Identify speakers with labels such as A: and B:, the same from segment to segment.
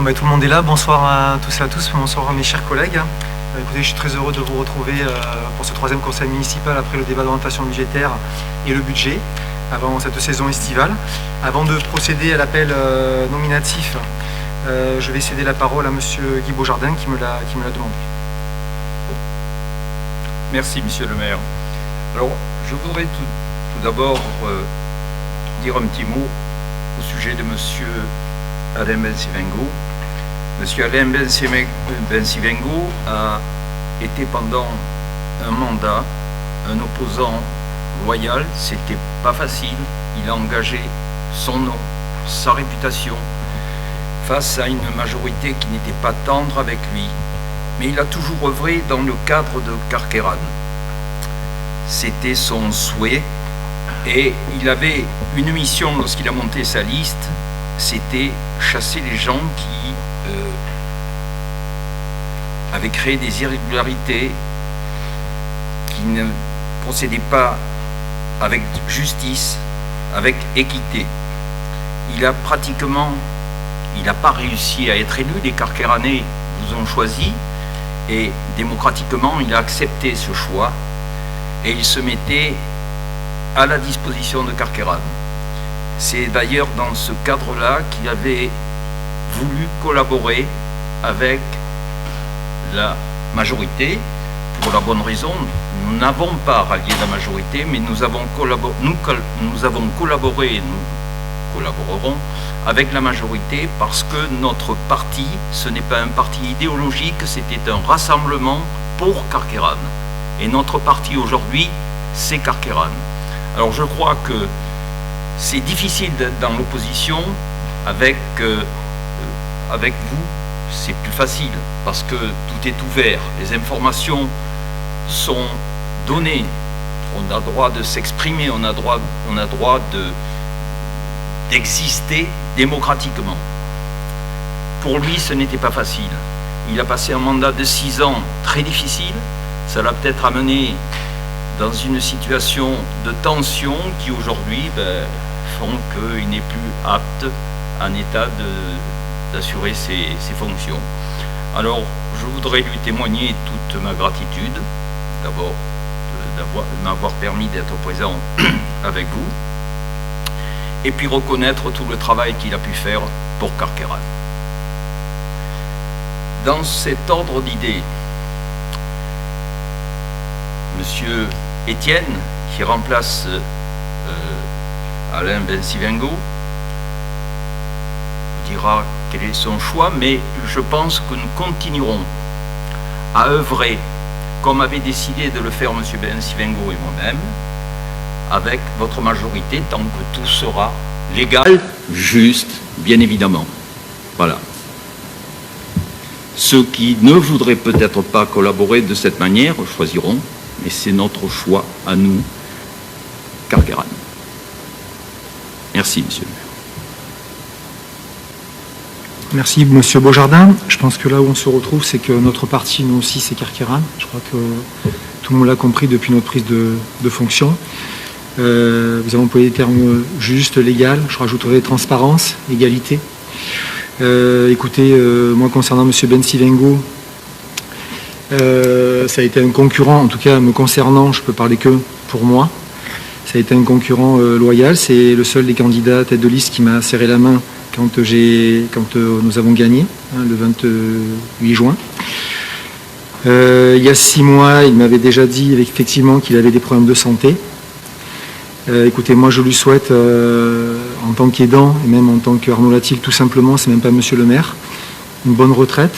A: Tout le monde est là, bonsoir à tous et à tous, bonsoir à mes chers collègues. Écoutez, je suis très heureux de vous retrouver pour ce troisième conseil municipal après le débat d'orientation budgétaire et le budget, avant cette saison estivale. Avant de procéder à l'appel nominatif, je vais céder la parole à monsieur Guy Beaujardin qui me l'a demandé.
B: Merci monsieur le maire. Alors, je voudrais tout d'abord dire un petit mot au sujet de monsieur Alain Bencivengo. Monsieur Alain Bencivengo a été pendant un mandat un opposant loyal. C'était pas facile. Il a engagé son nom, sa réputation face à une majorité qui n'était pas tendre avec lui. Mais il a toujours œuvré dans le cadre de Carqueiranne. C'était son souhait et il avait une mission lorsqu'il a monté sa liste, c'était chasser les gens qui avaient créé des irrégularités, qui ne procédaient pas avec justice, avec équité. Il n'a pas réussi à être élu, les Carqueiranais vous ont choisi et démocratiquement il a accepté ce choix et il se mettait à la disposition de Carqueiranne. C'est d'ailleurs dans ce cadre-là qu'il avait voulu collaborer avec la majorité, pour la bonne raison, nous n'avons pas rallié la majorité, mais nous avons collaboré et nous collaborerons avec la majorité parce que notre parti, ce n'est pas un parti idéologique, c'était un rassemblement pour Carqueiranne. Et notre parti aujourd'hui, c'est Carqueiranne. Alors je crois que c'est difficile d'être dans l'opposition avec vous, c'est plus facile parce que tout est ouvert, les informations sont données, on a le droit de s'exprimer, on a droit d'exister démocratiquement. Pour lui, ce n'était pas facile. Il a passé un mandat de 6 ans très difficile, ça l'a peut-être amené dans une situation de tension qui aujourd'hui font qu'il n'est plus apte en état d'assurer ses fonctions. Alors, je voudrais lui témoigner toute ma gratitude, d'abord de m'avoir permis d'être présent avec vous, et puis reconnaître tout le travail qu'il a pu faire pour Carqueiranne. Dans cet ordre d'idées, monsieur Étienne, qui remplace Alain Bencivengo, dira quel est son choix, mais je pense que nous continuerons à œuvrer comme avait décidé de le faire M. Bencivengo et moi-même, avec votre majorité, tant que tout sera légal, juste, bien évidemment. Voilà. Ceux qui ne voudraient peut-être pas collaborer de cette manière choisiront, mais c'est notre choix à nous, Carqueiranne. Merci, monsieur le maire.
A: Merci, monsieur Beaujardin. Je pense que là où on se retrouve, c'est que notre parti, nous aussi, c'est Carqueiranne. Je crois que tout le monde l'a compris depuis notre prise de fonction. Vous avez employé des termes justes, légal. Je rajouterai transparence, égalité. Écoutez, moi, concernant monsieur Bencivengo, ça a été un concurrent, en tout cas me concernant, je peux parler que pour moi. Ça a été un concurrent loyal. C'est le seul des candidats tête de liste qui m'a serré la main quand nous avons gagné, le 28 juin. Il y a 6 mois, il m'avait déjà dit effectivement qu'il avait des problèmes de santé. Écoutez, moi je lui souhaite, en tant qu'aidant, et même en tant qu'Arnaud Latil, tout simplement, c'est même pas monsieur le maire, une bonne retraite,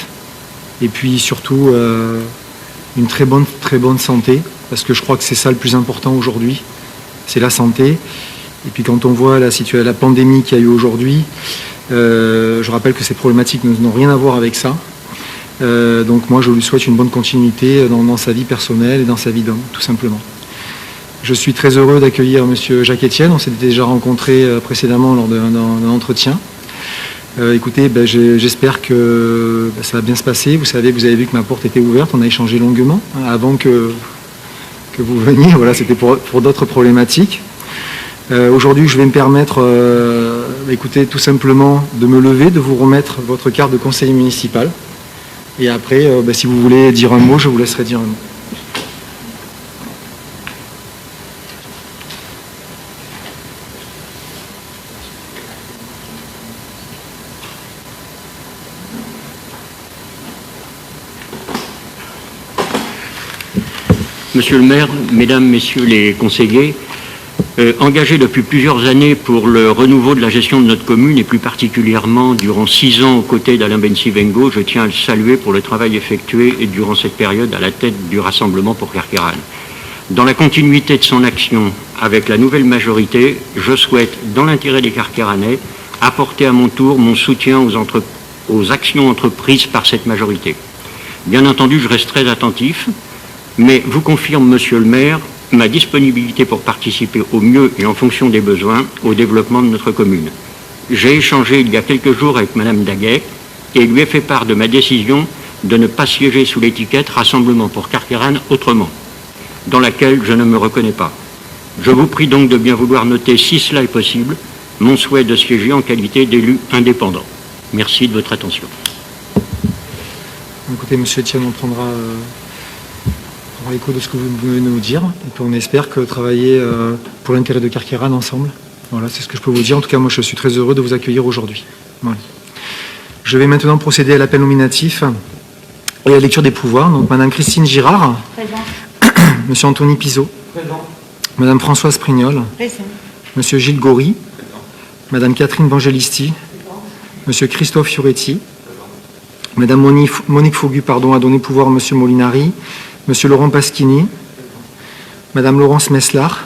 A: et puis surtout une très bonne santé, parce que je crois que c'est ça le plus important aujourd'hui, c'est la santé. Et puis quand on voit la pandémie qu'il y a eu aujourd'hui, je rappelle que ces problématiques n'ont rien à voir avec ça. Donc moi je lui souhaite une bonne continuité dans sa vie personnelle et dans sa vie d'homme, tout simplement. Je suis très heureux d'accueillir monsieur Jacques Étienne, on s'était déjà rencontrés précédemment lors d'un entretien. Écoutez, j'espère que ça va bien se passer. Vous savez, vous avez vu que ma porte était ouverte, on a échangé longuement avant que vous veniez. Voilà, c'était pour d'autres problématiques. Aujourd'hui, je vais me permettre, écoutez, tout simplement de me lever, de vous remettre votre carte de conseiller municipal. Et après, si vous voulez dire un mot, je vous laisserai dire un mot.
C: Monsieur le maire, mesdames, messieurs les conseillers, engagé depuis plusieurs années pour le renouveau de la gestion de notre commune et plus particulièrement durant 6 ans aux côtés d'Alain Bensivengo, je tiens à le saluer pour le travail effectué et durant cette période à la tête du Rassemblement pour Carqueiranne. Dans la continuité de son action avec la nouvelle majorité, je souhaite, dans l'intérêt des Carqueiranais, apporter à mon tour mon soutien aux actions entreprises par cette majorité. Bien entendu, je reste très attentif, mais vous confirme, monsieur le maire, ma disponibilité pour participer au mieux et en fonction des besoins au développement de notre commune. J'ai échangé il y a quelques jours avec madame Daguet et lui ai fait part de ma décision de ne pas siéger sous l'étiquette Rassemblement pour Carqueiranne autrement, dans laquelle je ne me reconnais pas. Je vous prie donc de bien vouloir noter, si cela est possible, mon souhait de siéger en qualité d'élu indépendant. Merci de votre attention.
A: Écoutez, monsieur Etienne, on prendra l'écho de ce que vous venez de nous dire. Et puis on espère que travailler pour l'intérêt de Carqueiranne ensemble. Voilà, c'est ce que je peux vous dire. En tout cas, moi, je suis très heureux de vous accueillir aujourd'hui. Voilà. Je vais maintenant procéder à l'appel nominatif et à la lecture des pouvoirs. Donc, madame Christine Girard. Présent. Monsieur Anthony Pizot. Présent. Madame Françoise Prignol. Présent. Monsieur Gilles Gory. Présent. Madame Catherine Vangelisti. Présent. Monsieur Christophe Fioretti. Présent. Madame Monique Faugu, a donné pouvoir à monsieur Molinari. Monsieur Laurent Pasquini, madame Laurence Meslar,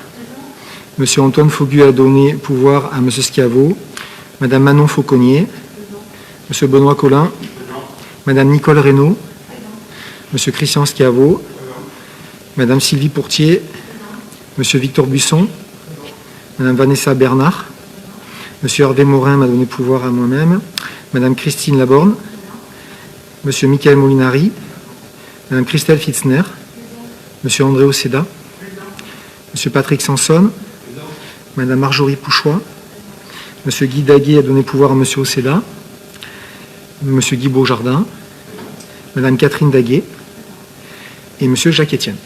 A: monsieur Antoine Faugu a donné pouvoir à monsieur Schiavo, madame Manon Fauconnier, monsieur Benoît Collin, madame Nicole Reynaud, monsieur Christian Schiavo, madame Sylvie Pourtier, monsieur Victor Buisson, madame Vanessa Bernard, monsieur Hervé Morin m'a donné pouvoir à moi-même, madame Christine Laborne, monsieur Michael Molinari, madame Christelle Fitzner, monsieur André Oceda, monsieur Patrick Sanson, madame Marjorie Pouchois, monsieur Guy Daguet a donné pouvoir à monsieur Oceda, monsieur Guy Beaujardin, madame Catherine Daguet et monsieur Jacques Etienne.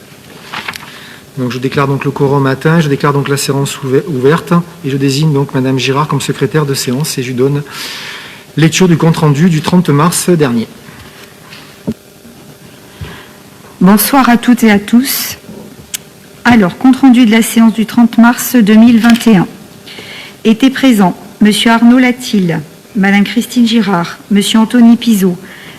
A: Donc je déclare donc le quorum atteint, je déclare donc la séance ouverte et je désigne donc madame Girard comme secrétaire de séance et je lui donne lecture du compte-rendu du 30 mars dernier.
D: Bonsoir à toutes et à tous. Alors, compte-rendu de la séance du 30 mars 2021. Étaient présents M. Arnaud Latil, Mme Christine Girard, M. Anthony Pizot,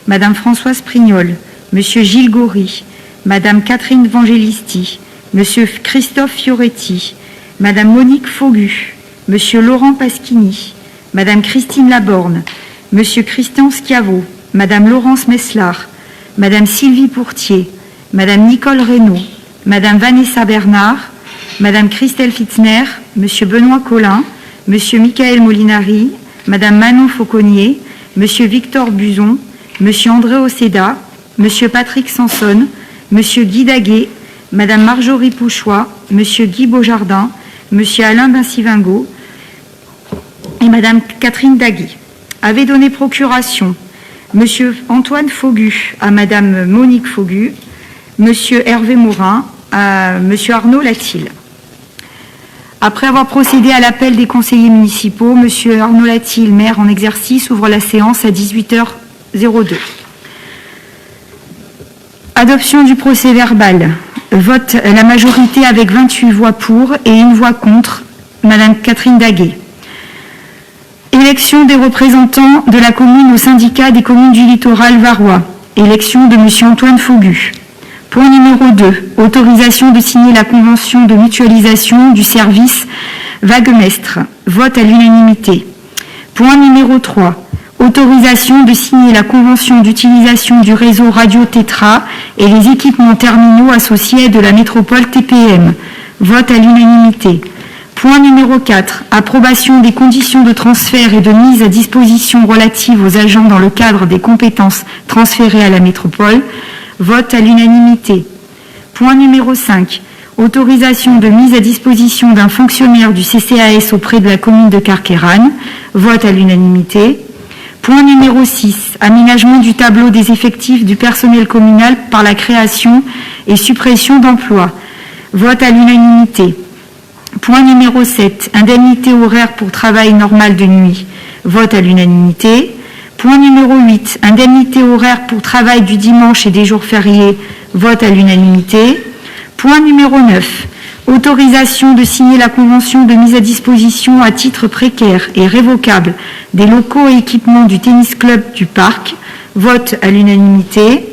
D: Mme Françoise Prignol, M. Gilles Gory, Mme Catherine Vangelisti, M. Christophe Fioretti, Mme Monique Faugu, M. Laurent Pasquini, Mme Christine Laborne, M. Christian Schiavo, Mme Laurence Meslar, Mme Sylvie Pourtier, Madame Nicole Reynaud, Madame Vanessa Bernard, Madame Christelle Fitzner, Monsieur Benoît Collin, Monsieur Michael Molinari, Madame Manon Fauconnier, Monsieur Victor Buisson, Monsieur André Oceda, Monsieur Patrick Sanson, Monsieur Guy Daguet, Madame Marjorie Pouchois, Monsieur Guy Beaujardin, Monsieur Alain Bensivengo et Madame Catherine Daguet. Avaient donné procuration Monsieur Antoine Faugu à Madame Monique Faugu, Monsieur Hervé Morin à Monsieur Arnaud Latil. Après avoir procédé à l'appel des conseillers municipaux, Monsieur Arnaud Latil, maire en exercice, ouvre la séance à 18h02. Adoption du procès-verbal. Vote la majorité avec 28 voix pour et 1 voix contre. Madame Catherine Daguet. Élection des représentants de la commune au syndicat des communes du littoral varois. Élection de Monsieur Antoine Faugu. Point numéro 2. Autorisation de signer la convention de mutualisation du service Vaguemestre. Vote à l'unanimité. Point numéro 3. Autorisation de signer la convention d'utilisation du réseau Radio Tétra et les équipements terminaux associés de la métropole TPM. Vote à l'unanimité. Point numéro 4. Approbation des conditions de transfert et de mise à disposition relatives aux agents dans le cadre des compétences transférées à la métropole. Vote à l'unanimité. Point numéro 5. Autorisation de mise à disposition d'un fonctionnaire du CCAS auprès de la commune de Carqueiranne. Vote à l'unanimité. Point numéro 6. Aménagement du tableau des effectifs du personnel communal par la création et suppression d'emplois. Vote à l'unanimité. Point numéro 7. Indemnité horaire pour travail normal de nuit. Vote à l'unanimité. Point numéro 8. Indemnité horaire pour travail du dimanche et des jours fériés. Vote à l'unanimité. Point numéro 9. Autorisation de signer la convention de mise à disposition à titre précaire et révocable des locaux et équipements du tennis club du parc. Vote à l'unanimité.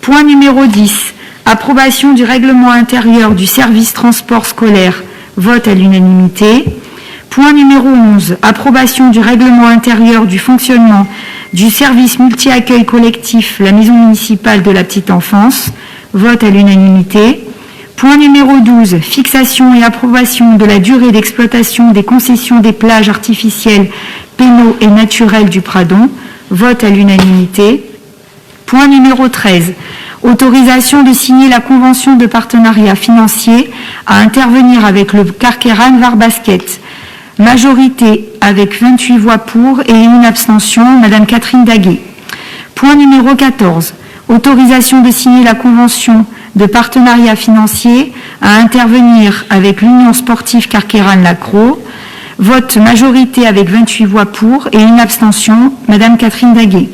D: Point numéro 10. Approbation du règlement intérieur du service transport scolaire. Vote à l'unanimité. Point numéro 11. Approbation du règlement intérieur du fonctionnement du service multi-accueil collectif, la maison municipale de la petite enfance. Vote à l'unanimité. Point numéro 12. Fixation et approbation de la durée d'exploitation des concessions des plages artificielles, pénaux et naturelles du Pradon. Vote à l'unanimité. Point numéro 13. Autorisation de signer la convention de partenariat financier à intervenir avec le Carqueiranne Var Basket. Majorité avec 28 voix pour et une abstention, Madame Catherine Daguet. Point numéro 14. Autorisation de signer la convention de partenariat financier à intervenir avec l'Union sportive Carqueiranne-Lacros. Vote majorité avec 28 voix pour et une abstention, Madame Catherine Daguet.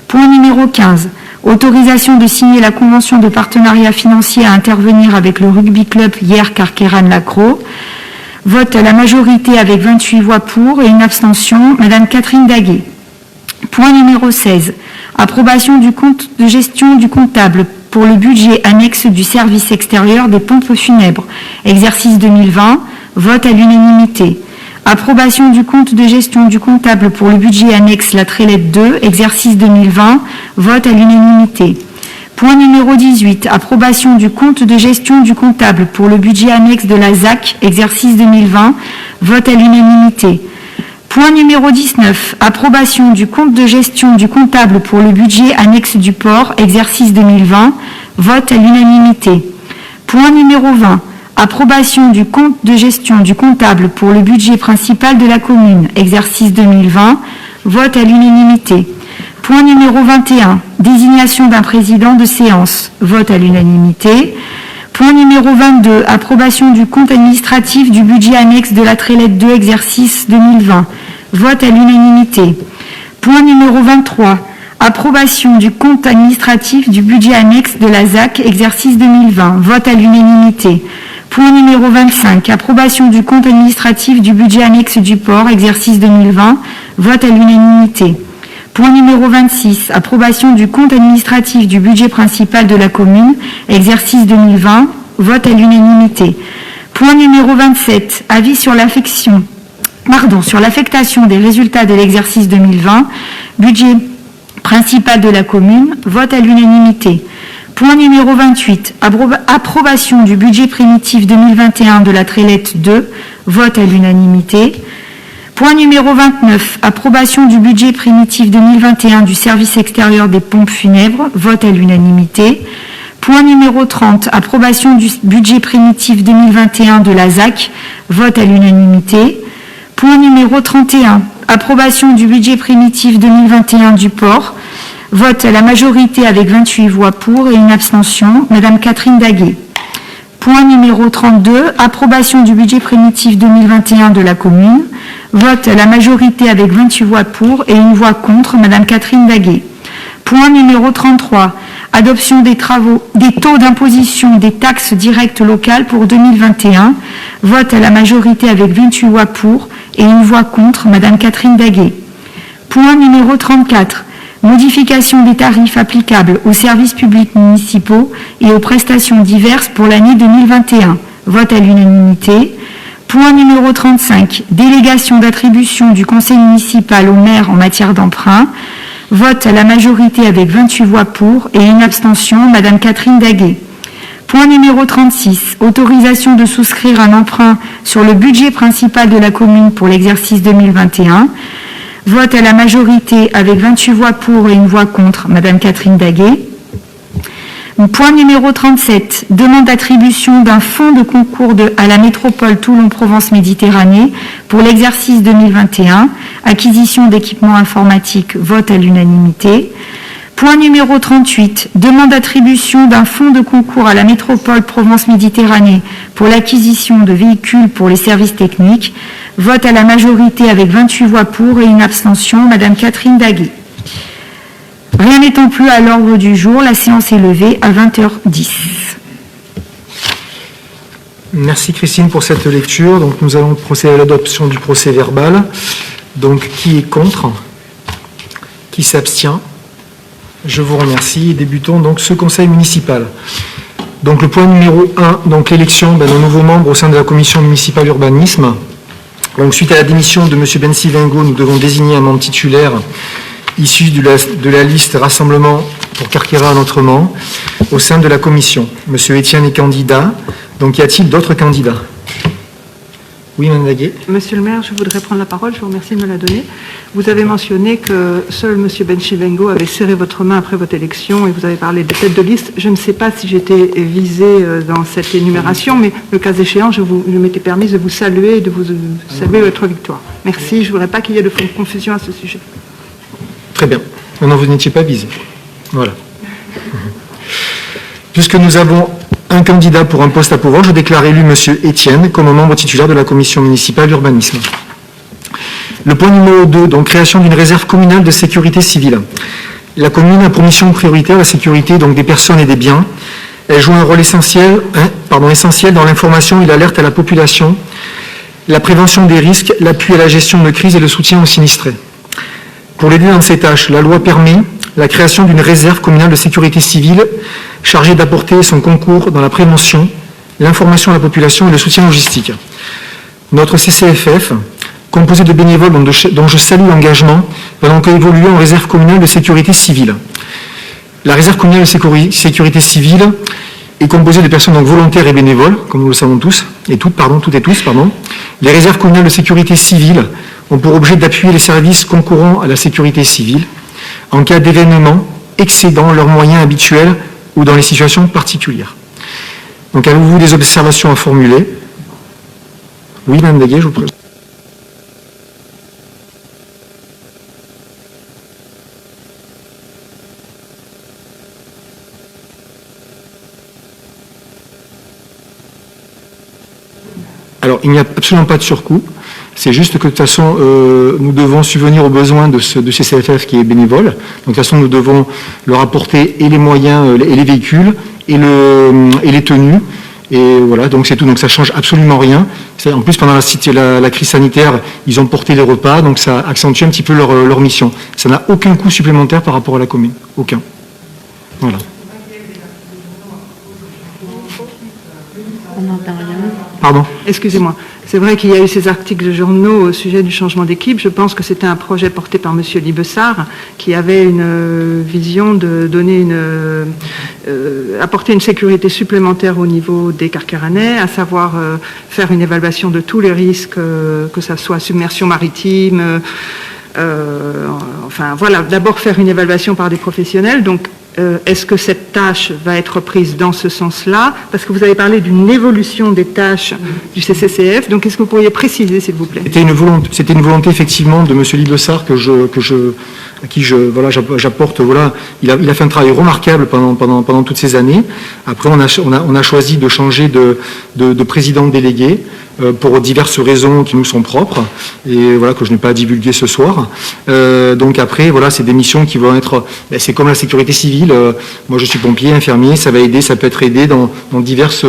D: Point numéro 15. Autorisation de signer la convention de partenariat financier à intervenir avec le rugby club hier Carqueiranne-Lacros. Vote à la majorité avec 28 voix pour et une abstention, Madame Catherine Daguet. Point numéro 16. Approbation du compte de gestion du comptable pour le budget annexe du service extérieur des pompes funèbres. Exercice 2020. Vote à l'unanimité. Approbation du compte de gestion du comptable pour le budget annexe La Trélette 2. Exercice 2020. Vote à l'unanimité. Point numéro 18. Approbation du compte de gestion du comptable pour le budget annexe de la ZAC. Exercice 2020. Vote à l'unanimité. Point numéro 19. Approbation du compte de gestion du comptable pour le budget annexe du port, exercice 2020. Vote à l'unanimité. Point numéro 20. Approbation du compte de gestion du comptable pour le budget principal de la commune, exercice 2020. Vote à l'unanimité. Point numéro 21. Désignation d'un président de séance. Vote à l'unanimité. Point numéro 22. Approbation du compte administratif du budget annexe de la Trélette 2, exercice 2020. Vote à l'unanimité. Point numéro 23. Approbation du compte administratif du budget annexe de la ZAC, exercice 2020. Vote à l'unanimité. Point numéro 25. Approbation du compte administratif du budget annexe du port, exercice 2020. Vote à l'unanimité. Point numéro 26. Approbation du compte administratif du budget principal de la commune, exercice 2020. Vote à l'unanimité. Point numéro 27. Avis sur l'affectation des résultats de l'exercice 2020, budget principal de la commune. Vote à l'unanimité. Point numéro 28. Approbation du budget primitif 2021 de la Trélette 2. Vote à l'unanimité. Point numéro 29. Approbation du budget primitif 2021 du service extérieur des pompes funèbres. Vote à l'unanimité. Point numéro 30. Approbation du budget primitif 2021 de la ZAC. Vote à l'unanimité. Point numéro 31. Approbation du budget primitif 2021 du port. Vote à la majorité avec 28 voix pour et une abstention. Madame Catherine Daguet. Point numéro 32. Approbation du budget primitif 2021 de la commune. Vote à la majorité avec 28 voix pour et une voix contre. Madame Catherine Daguet. Point numéro 33. Adoption des taux d'imposition des taxes directes locales pour 2021. Vote à la majorité avec 28 voix pour et une voix contre. Madame Catherine Daguet. Point numéro 34. Modification des tarifs applicables aux services publics municipaux et aux prestations diverses pour l'année 2021. Vote à l'unanimité. Point numéro 35. Délégation d'attribution du conseil municipal au maire en matière d'emprunt. Vote à la majorité avec 28 voix pour et une abstention. Madame Catherine Daguet. Point numéro 36. Autorisation de souscrire un emprunt sur le budget principal de la commune pour l'exercice 2021. Vote à la majorité avec 28 voix pour et une voix contre. Madame Catherine Daguet. Point numéro 37, demande d'attribution d'un fonds de concours à la métropole Toulon-Provence-Méditerranée pour l'exercice 2021, acquisition d'équipements informatiques, vote à l'unanimité. Point numéro 38, demande d'attribution d'un fonds de concours à la métropole Provence-Méditerranée pour l'acquisition de véhicules pour les services techniques, vote à la majorité avec 28 voix pour et une abstention, Madame Catherine Daguet. Rien n'étant plus à l'ordre du jour, la séance est levée à 20h10.
A: Merci Christine pour cette lecture. Donc nous allons procéder à l'adoption du procès verbal. Donc qui est contre? Qui s'abstient? Je vous remercie. Débutons donc ce conseil municipal. Donc le point numéro 1, donc l'élection d'un nouveau membre au sein de la commission municipale urbanisme. Donc suite à la démission de M. Bensi Vengo, nous devons désigner un membre titulaire issu de la liste Rassemblement pour Carqueiranne-Autrement au sein de la commission. M. Etienne est candidat. Donc y a-t-il d'autres candidats? Oui, Mme Daguet.
E: Monsieur le maire, je voudrais prendre la parole, je vous remercie de me la donner. Vous avez mentionné que seul M. Bensi Vengo avait serré votre main après votre élection et vous avez parlé de tête de liste. Je ne sais pas si j'étais visée dans cette énumération, mais le cas échéant, je m'étais permise de vous saluer et de vous saluer votre victoire. Merci, je ne voudrais pas qu'il y ait de confusion à ce sujet.
A: Très bien. Maintenant, vous n'étiez pas visé. Voilà. Puisque nous avons un candidat pour un poste à pourvoir, je déclare élu M. Etienne comme membre titulaire de la commission municipale d'urbanisme. Le point numéro 2, donc création d'une réserve communale de sécurité civile. La commune a pour mission prioritaire la sécurité donc, des personnes et des biens. Elle joue un rôle essentiel dans l'information et l'alerte à la population, la prévention des risques, l'appui à la gestion de crise et le soutien aux sinistrés. Pour l'aider dans ces tâches, la loi permet la création d'une réserve communale de sécurité civile chargée d'apporter son concours dans la prévention, l'information à la population et le soutien logistique. Notre CCFF, composé de bénévoles dont je salue l'engagement, va donc évoluer en réserve communale de sécurité civile. La réserve communale de sécurité civile est composée de personnes donc volontaires et bénévoles, comme nous le savons toutes et tous. Les réserves communales de sécurité civile ont pour objet d'appuyer les services concourant à la sécurité civile en cas d'événements excédant leurs moyens habituels ou dans les situations particulières. Donc, avez-vous des observations à formuler? Oui, Mme Daguet, je vous présente. Alors, il n'y a absolument pas de surcoût. C'est juste que de toute façon, nous devons subvenir aux besoins de ce CCFF qui est bénévole. Donc, de toute façon, nous devons leur apporter et les moyens, et les véhicules, et les tenues. Et voilà, donc c'est tout. Donc, ça ne change absolument rien. En plus, pendant la crise sanitaire, ils ont porté les repas, donc ça accentue un petit peu leur mission. Ça n'a aucun coût supplémentaire par rapport à la commune. Aucun. Voilà.
E: On n'entend rien.
A: Pardon ?
E: Excusez-moi. C'est vrai qu'il y a eu ces articles de journaux au sujet du changement d'équipe. Je pense que c'était un projet porté par M. Libessard qui avait une vision de donner apporter une sécurité supplémentaire au niveau des Carqueiranais, à savoir faire une évaluation de tous les risques, que ça soit submersion maritime, enfin voilà, d'abord faire une évaluation par des professionnels. Donc, est-ce que cette tâche va être prise dans ce sens-là? Parce que vous avez parlé d'une évolution des tâches du CCCF. Donc, est-ce que vous pourriez préciser, s'il vous plaît?
A: C'était une volonté, effectivement, de M. Libessard à qui j'apporte. Voilà, il a fait un travail remarquable pendant toutes ces années. Après, on a choisi de changer de président délégué pour diverses raisons qui nous sont propres et voilà que je n'ai pas divulgué ce soir. Donc après, voilà, c'est des missions qui vont être. C'est comme la sécurité civile. Moi, je suis pompier, infirmier. Ça va aider. Ça peut être aidé dans diverses.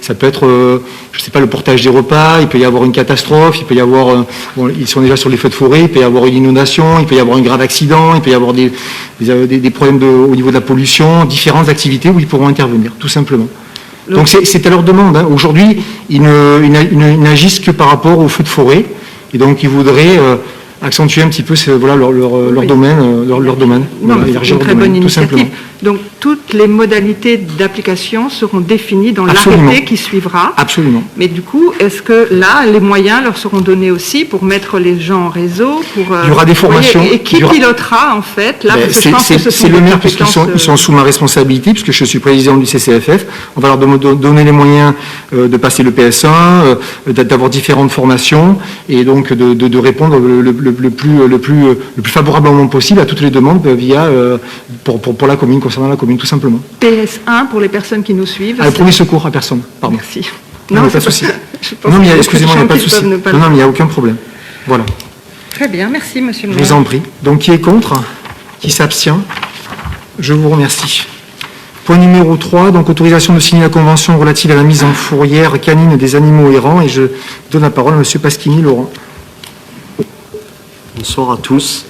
A: Ça peut être, je sais pas, le portage des repas. Il peut y avoir une catastrophe. Il peut y avoir. Bon, ils sont déjà sur les feux de forêt. Il peut y avoir une inondation. Il peut y avoir un grave accident. Il peut y avoir des problèmes au niveau de la pollution. Différentes activités où ils pourront intervenir, tout simplement. Donc c'est à leur demande. Hein. Aujourd'hui, ils n'agissent que par rapport aux feux de forêt. Et donc ils voudraient accentuer un petit peu voilà, leur domaine. Leur domaine.
E: Non,
A: Voilà,
E: c'est une très bonne
A: tout simplement.
E: initiative. Donc, toutes les modalités d'application seront définies dans
A: Absolument.
E: l'arrêté qui suivra.
A: Absolument.
E: Mais du coup, est-ce que là, les moyens leur seront donnés aussi pour mettre les gens en réseau pour,
A: Il y aura des formations.
E: Et qui
A: Il y aura-
E: pilotera, en fait, là, parce que je pense que ce sont
A: C'est le
E: des
A: maire, puisqu'ils
E: compétences,
A: ils sont sous ma responsabilité, puisque je suis président du CCFF. On va leur donner les moyens de passer le PS1, d'avoir différentes formations, et donc de répondre le plus favorablement possible à toutes les demandes pour la commune, concernant la commune, tout simplement.
E: PS1 pour les personnes qui nous suivent.
A: Le premier secours à personne, pardon.
E: Merci.
A: Non, mais pas de
E: c'est
A: souci.
E: je pense
A: Non, mais
E: que
A: excusez-moi, il n'y a pas de
E: beaucoup
A: souci.
E: gens qui peuvent ne pas
A: Non,
E: le
A: non, mais il n'y a aucun problème. Voilà.
E: Très bien, merci monsieur le
A: Je
E: maire.
A: vous en prie. Donc, qui est contre? Qui s'abstient? Je vous remercie. Point numéro 3, donc autorisation de signer la convention relative à la mise en fourrière canine des animaux errants. Et je donne la parole à monsieur Pasquini Laurent.
F: Bonsoir à tous.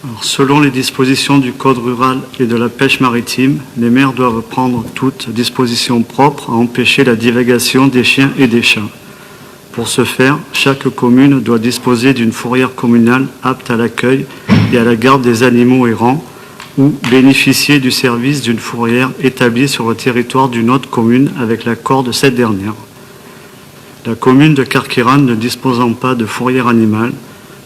F: Alors, selon les dispositions du Code rural et de la pêche maritime, les maires doivent prendre toutes dispositions propres à empêcher la divagation des chiens et des chats. Pour ce faire, chaque commune doit disposer d'une fourrière communale apte à l'accueil et à la garde des animaux errants ou bénéficier du service d'une fourrière établie sur le territoire d'une autre commune avec l'accord de cette dernière. La commune de Carqueiranne ne disposant pas de fourrière animale,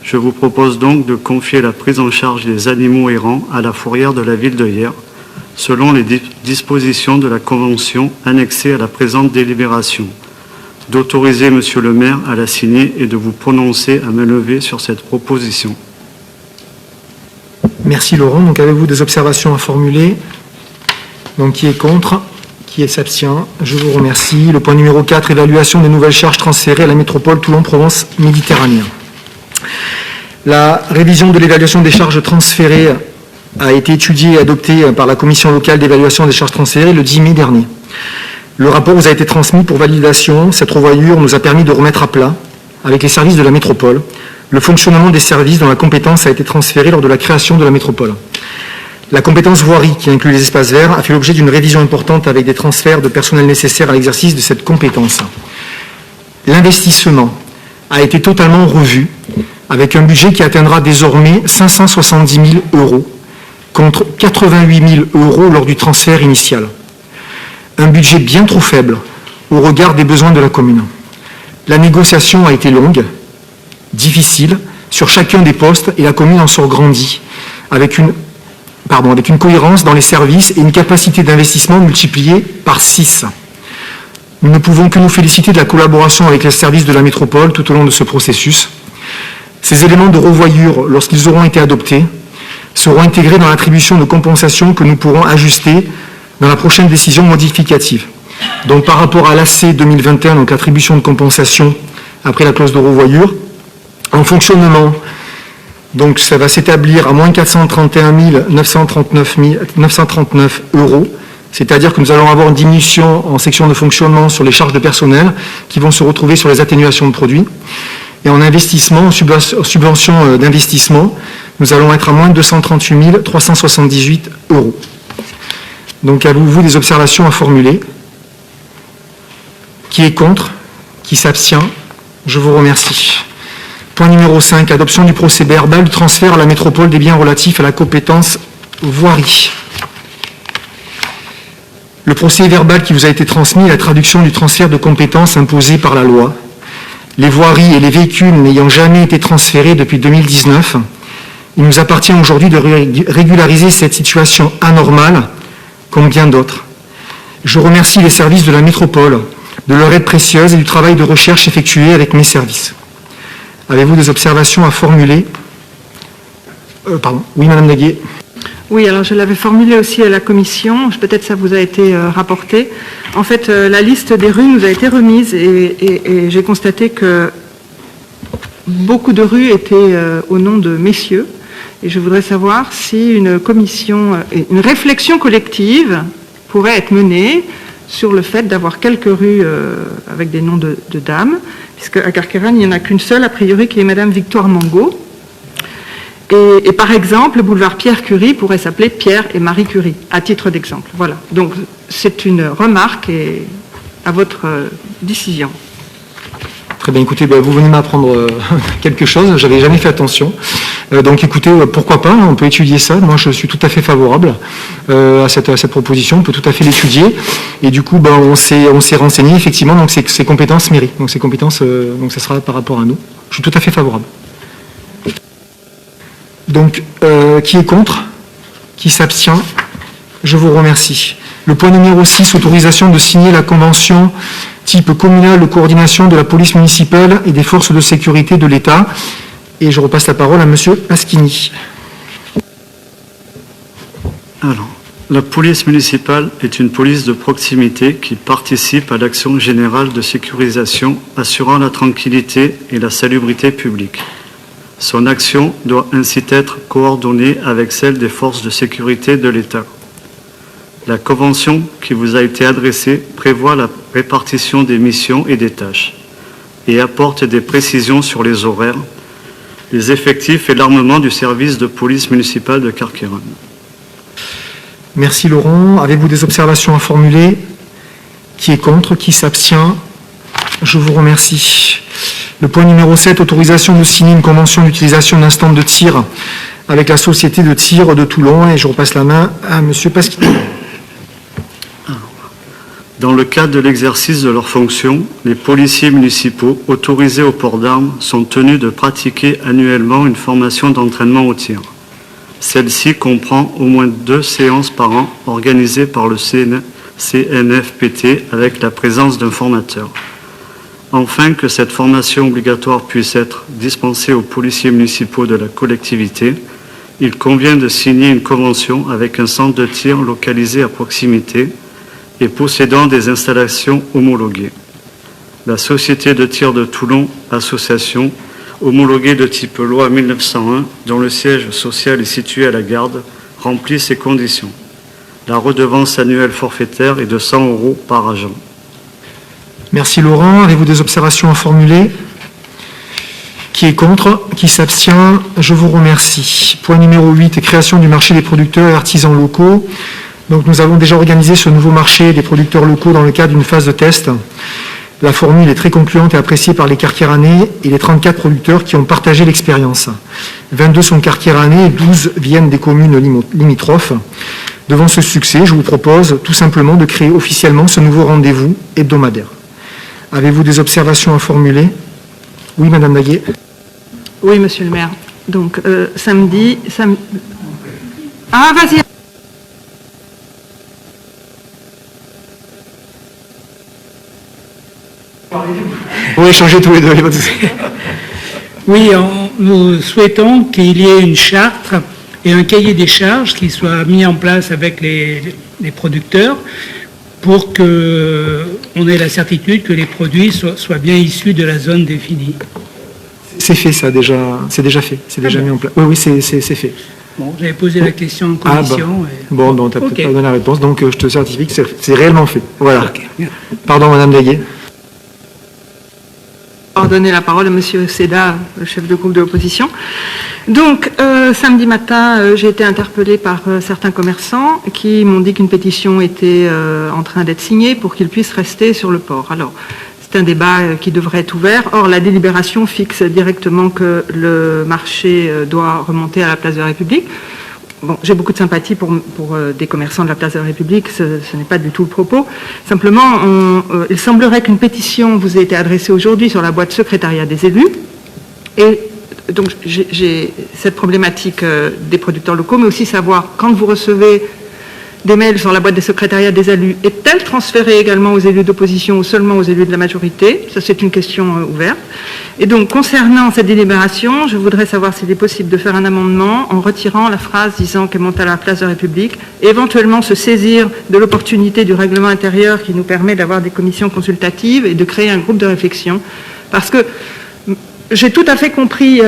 F: je vous propose donc de confier la prise en charge des animaux errants à la fourrière de la ville de Hyères, selon les dispositions de la convention annexée à la présente délibération, d'autoriser Monsieur le maire à la signer et de vous prononcer à main levée sur cette proposition.
A: Merci Laurent. Donc, avez-vous des observations à formuler? Donc, qui est contre? Qui s'abstient? Je vous remercie. Le point numéro 4, évaluation des nouvelles charges transférées à la métropole Toulon-Provence-Méditerranée. La révision de l'évaluation des charges transférées a été étudiée et adoptée par la commission locale d'évaluation des charges transférées le 10 mai dernier. Le rapport vous a été transmis pour validation. Cette revoyure nous a permis de remettre à plat, avec les services de la métropole, le fonctionnement des services dont la compétence a été transférée lors de la création de la métropole. La compétence voirie, qui inclut les espaces verts, a fait l'objet d'une révision importante avec des transferts de personnel nécessaires à l'exercice de cette compétence. L'investissement a été totalement revu, avec un budget qui atteindra désormais 570 000 euros, contre 88 000 euros lors du transfert initial. Un budget bien trop faible au regard des besoins de la commune. La négociation a été longue, difficile, sur chacun des postes, et la commune en sort grandie, avec une cohérence dans les services et une capacité d'investissement multipliée par 6. Nous ne pouvons que nous féliciter de la collaboration avec les services de la métropole tout au long de ce processus. Ces éléments de revoyure, lorsqu'ils auront été adoptés, seront intégrés dans l'attribution de compensation que nous pourrons ajuster dans la prochaine décision modificative. Donc par rapport à l'AC 2021, donc l'attribution de compensation après la clause de revoyure, en fonctionnement, donc ça va s'établir à moins 431 939 euros, c'est-à-dire que nous allons avoir une diminution en section de fonctionnement sur les charges de personnel qui vont se retrouver sur les atténuations de produits. Et en investissement, en subvention d'investissement, nous allons être à moins 238 378 euros. Donc, avez-vous des observations à formuler? Qui est contre? Qui s'abstient? Je vous remercie. Point numéro 5, adoption du procès-verbal du transfert à la métropole des biens relatifs à la compétence voirie. Le procès-verbal qui vous a été transmis est la traduction du transfert de compétences imposé par la loi. Les voiries et les véhicules n'ayant jamais été transférés depuis 2019, il nous appartient aujourd'hui de régulariser cette situation anormale comme bien d'autres. Je remercie les services de la métropole de leur aide précieuse et du travail de recherche effectué avec mes services. Avez-vous des observations à formuler? Oui, Madame Daguier.
E: Oui, alors je l'avais formulé aussi à la commission, peut-être ça vous a été rapporté. En fait, la liste des rues nous a été remise et j'ai constaté que beaucoup de rues étaient au nom de messieurs. Et je voudrais savoir si une réflexion collective pourrait être menée sur le fait d'avoir quelques rues avec des noms de dames, puisque à Carqueiranne, il n'y en a qu'une seule, a priori, qui est Madame Victoire Mangot. Et par exemple, le boulevard Pierre Curie pourrait s'appeler Pierre et Marie Curie, à titre d'exemple. Voilà. Donc, c'est une remarque et à votre décision.
A: Très bien, écoutez, vous venez m'apprendre quelque chose, j'avais jamais fait attention. Donc écoutez, pourquoi pas, on peut étudier ça. Moi, je suis tout à fait favorable à cette proposition, on peut tout à fait l'étudier. Et du coup, on s'est renseigné, effectivement, donc ces compétences méritent. Donc ces compétences, donc ça sera par rapport à nous. Je suis tout à fait favorable. Donc, qui est contre? Qui s'abstient? Je vous remercie. Le point numéro 6, autorisation de signer la convention type communal de coordination de la police municipale et des forces de sécurité de l'État. Et je repasse la parole à Monsieur Pasquini.
F: Alors, la police municipale est une police de proximité qui participe à l'action générale de sécurisation assurant la tranquillité et la salubrité publique. Son action doit ainsi être coordonnée avec celle des forces de sécurité de l'État. La convention qui vous a été adressée prévoit la répartition des missions et des tâches et apporte des précisions sur les horaires, les effectifs et l'armement du service de police municipale de Carqueiranne.
A: Merci Laurent. Avez-vous des observations à formuler? Qui est contre? Qui s'abstient? Je vous remercie. Le point numéro 7, autorisation de signer une convention d'utilisation d'un stand de tir avec la société de tir de Toulon. Et je repasse la main à Monsieur Pasquini.
F: Dans le cadre de l'exercice de leurs fonctions, les policiers municipaux autorisés au port d'armes sont tenus de pratiquer annuellement une formation d'entraînement au tir. Celle-ci comprend au moins 2 séances par an organisées par le CNFPT avec la présence d'un formateur. Afin que cette formation obligatoire puisse être dispensée aux policiers municipaux de la collectivité, il convient de signer une convention avec un centre de tir localisé à proximité et possédant des installations homologuées. La Société de tir de Toulon, association, homologuée de type loi 1901, dont le siège social est situé à la Garde, remplit ces conditions. La redevance annuelle forfaitaire est de 100 € par agent.
A: Merci Laurent. Avez-vous des observations à formuler? Qui est contre? Qui s'abstient? Je vous remercie. Point numéro 8, création du marché des producteurs et artisans locaux. Donc nous avons déjà organisé ce nouveau marché des producteurs locaux dans le cadre d'une phase de test. La formule est très concluante et appréciée par les Carqueiranais et les 34 producteurs qui ont partagé l'expérience. 22 sont Carqueiranais et 12 viennent des communes limitrophes. Devant ce succès, je vous propose tout simplement de créer officiellement ce nouveau rendez-vous hebdomadaire. Avez-vous des observations à formuler? Oui, Madame Daguet.
E: Oui, Monsieur le maire. Donc, samedi... Ah, vas-y.
A: Vous échangez tous les deux.
G: Oui, nous souhaitons qu'il y ait une charte et un cahier des charges qui soit mis en place avec les producteurs pour qu'on ait la certitude que les produits soient bien issus de la zone définie.
A: C'est fait, ça, déjà. C'est déjà fait. C'est déjà mis en place. Oui, c'est fait.
G: Bon, j'avais posé la question en commission.
A: Bon, tu n'as peut-être pas donné la réponse, donc je te certifie que c'est réellement fait. Voilà. Okay. Pardon, Madame Daguet.
E: Donner la parole à Monsieur Seda, le chef de groupe de l'opposition. Donc, samedi matin, j'ai été interpellée par certains commerçants qui m'ont dit qu'une pétition était en train d'être signée pour qu'ils puissent rester sur le port. Alors, c'est un débat qui devrait être ouvert. Or, la délibération fixe directement que le marché doit remonter à la place de la République. Bon, j'ai beaucoup de sympathie pour des commerçants de la place de la République, ce n'est pas du tout le propos. Simplement, il semblerait qu'une pétition vous ait été adressée aujourd'hui sur la boîte secrétariat des élus. Et donc, j'ai cette problématique des producteurs locaux, mais aussi savoir, quand vous recevez des mails sur la boîte des secrétariats des élus, est-elle transférée également aux élus d'opposition ou seulement aux élus de la majorité? Ça, c'est une question ouverte. Et donc, concernant cette délibération, je voudrais savoir s'il est possible de faire un amendement en retirant la phrase disant qu'elle monte à la place de la République, et éventuellement se saisir de l'opportunité du règlement intérieur qui nous permet d'avoir des commissions consultatives et de créer un groupe de réflexion. Parce que j'ai tout à fait compris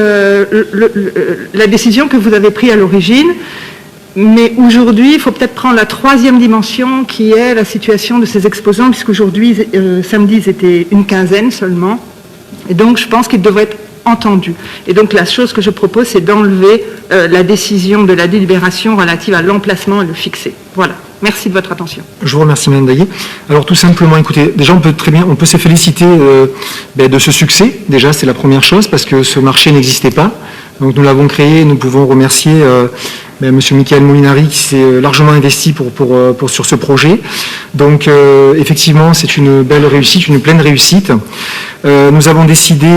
E: la décision que vous avez prise à l'origine, mais aujourd'hui, il faut peut-être prendre la troisième dimension qui est la situation de ces exposants, puisqu'aujourd'hui, samedi, c'était une quinzaine seulement. Et donc, je pense qu'il devrait être entendu. Et donc, la chose que je propose, c'est d'enlever la décision de la délibération relative à l'emplacement et le fixer. Voilà. Merci de votre attention.
A: Je vous remercie, Mme Daillé. Alors, tout simplement, écoutez, déjà, on peut se féliciter de ce succès. Déjà, c'est la première chose, parce que ce marché n'existait pas. Donc, nous l'avons créé. Nous pouvons remercier M. Michael Molinari, qui s'est largement investi sur ce projet. Donc, effectivement, c'est une belle réussite, une pleine réussite. Nous avons décidé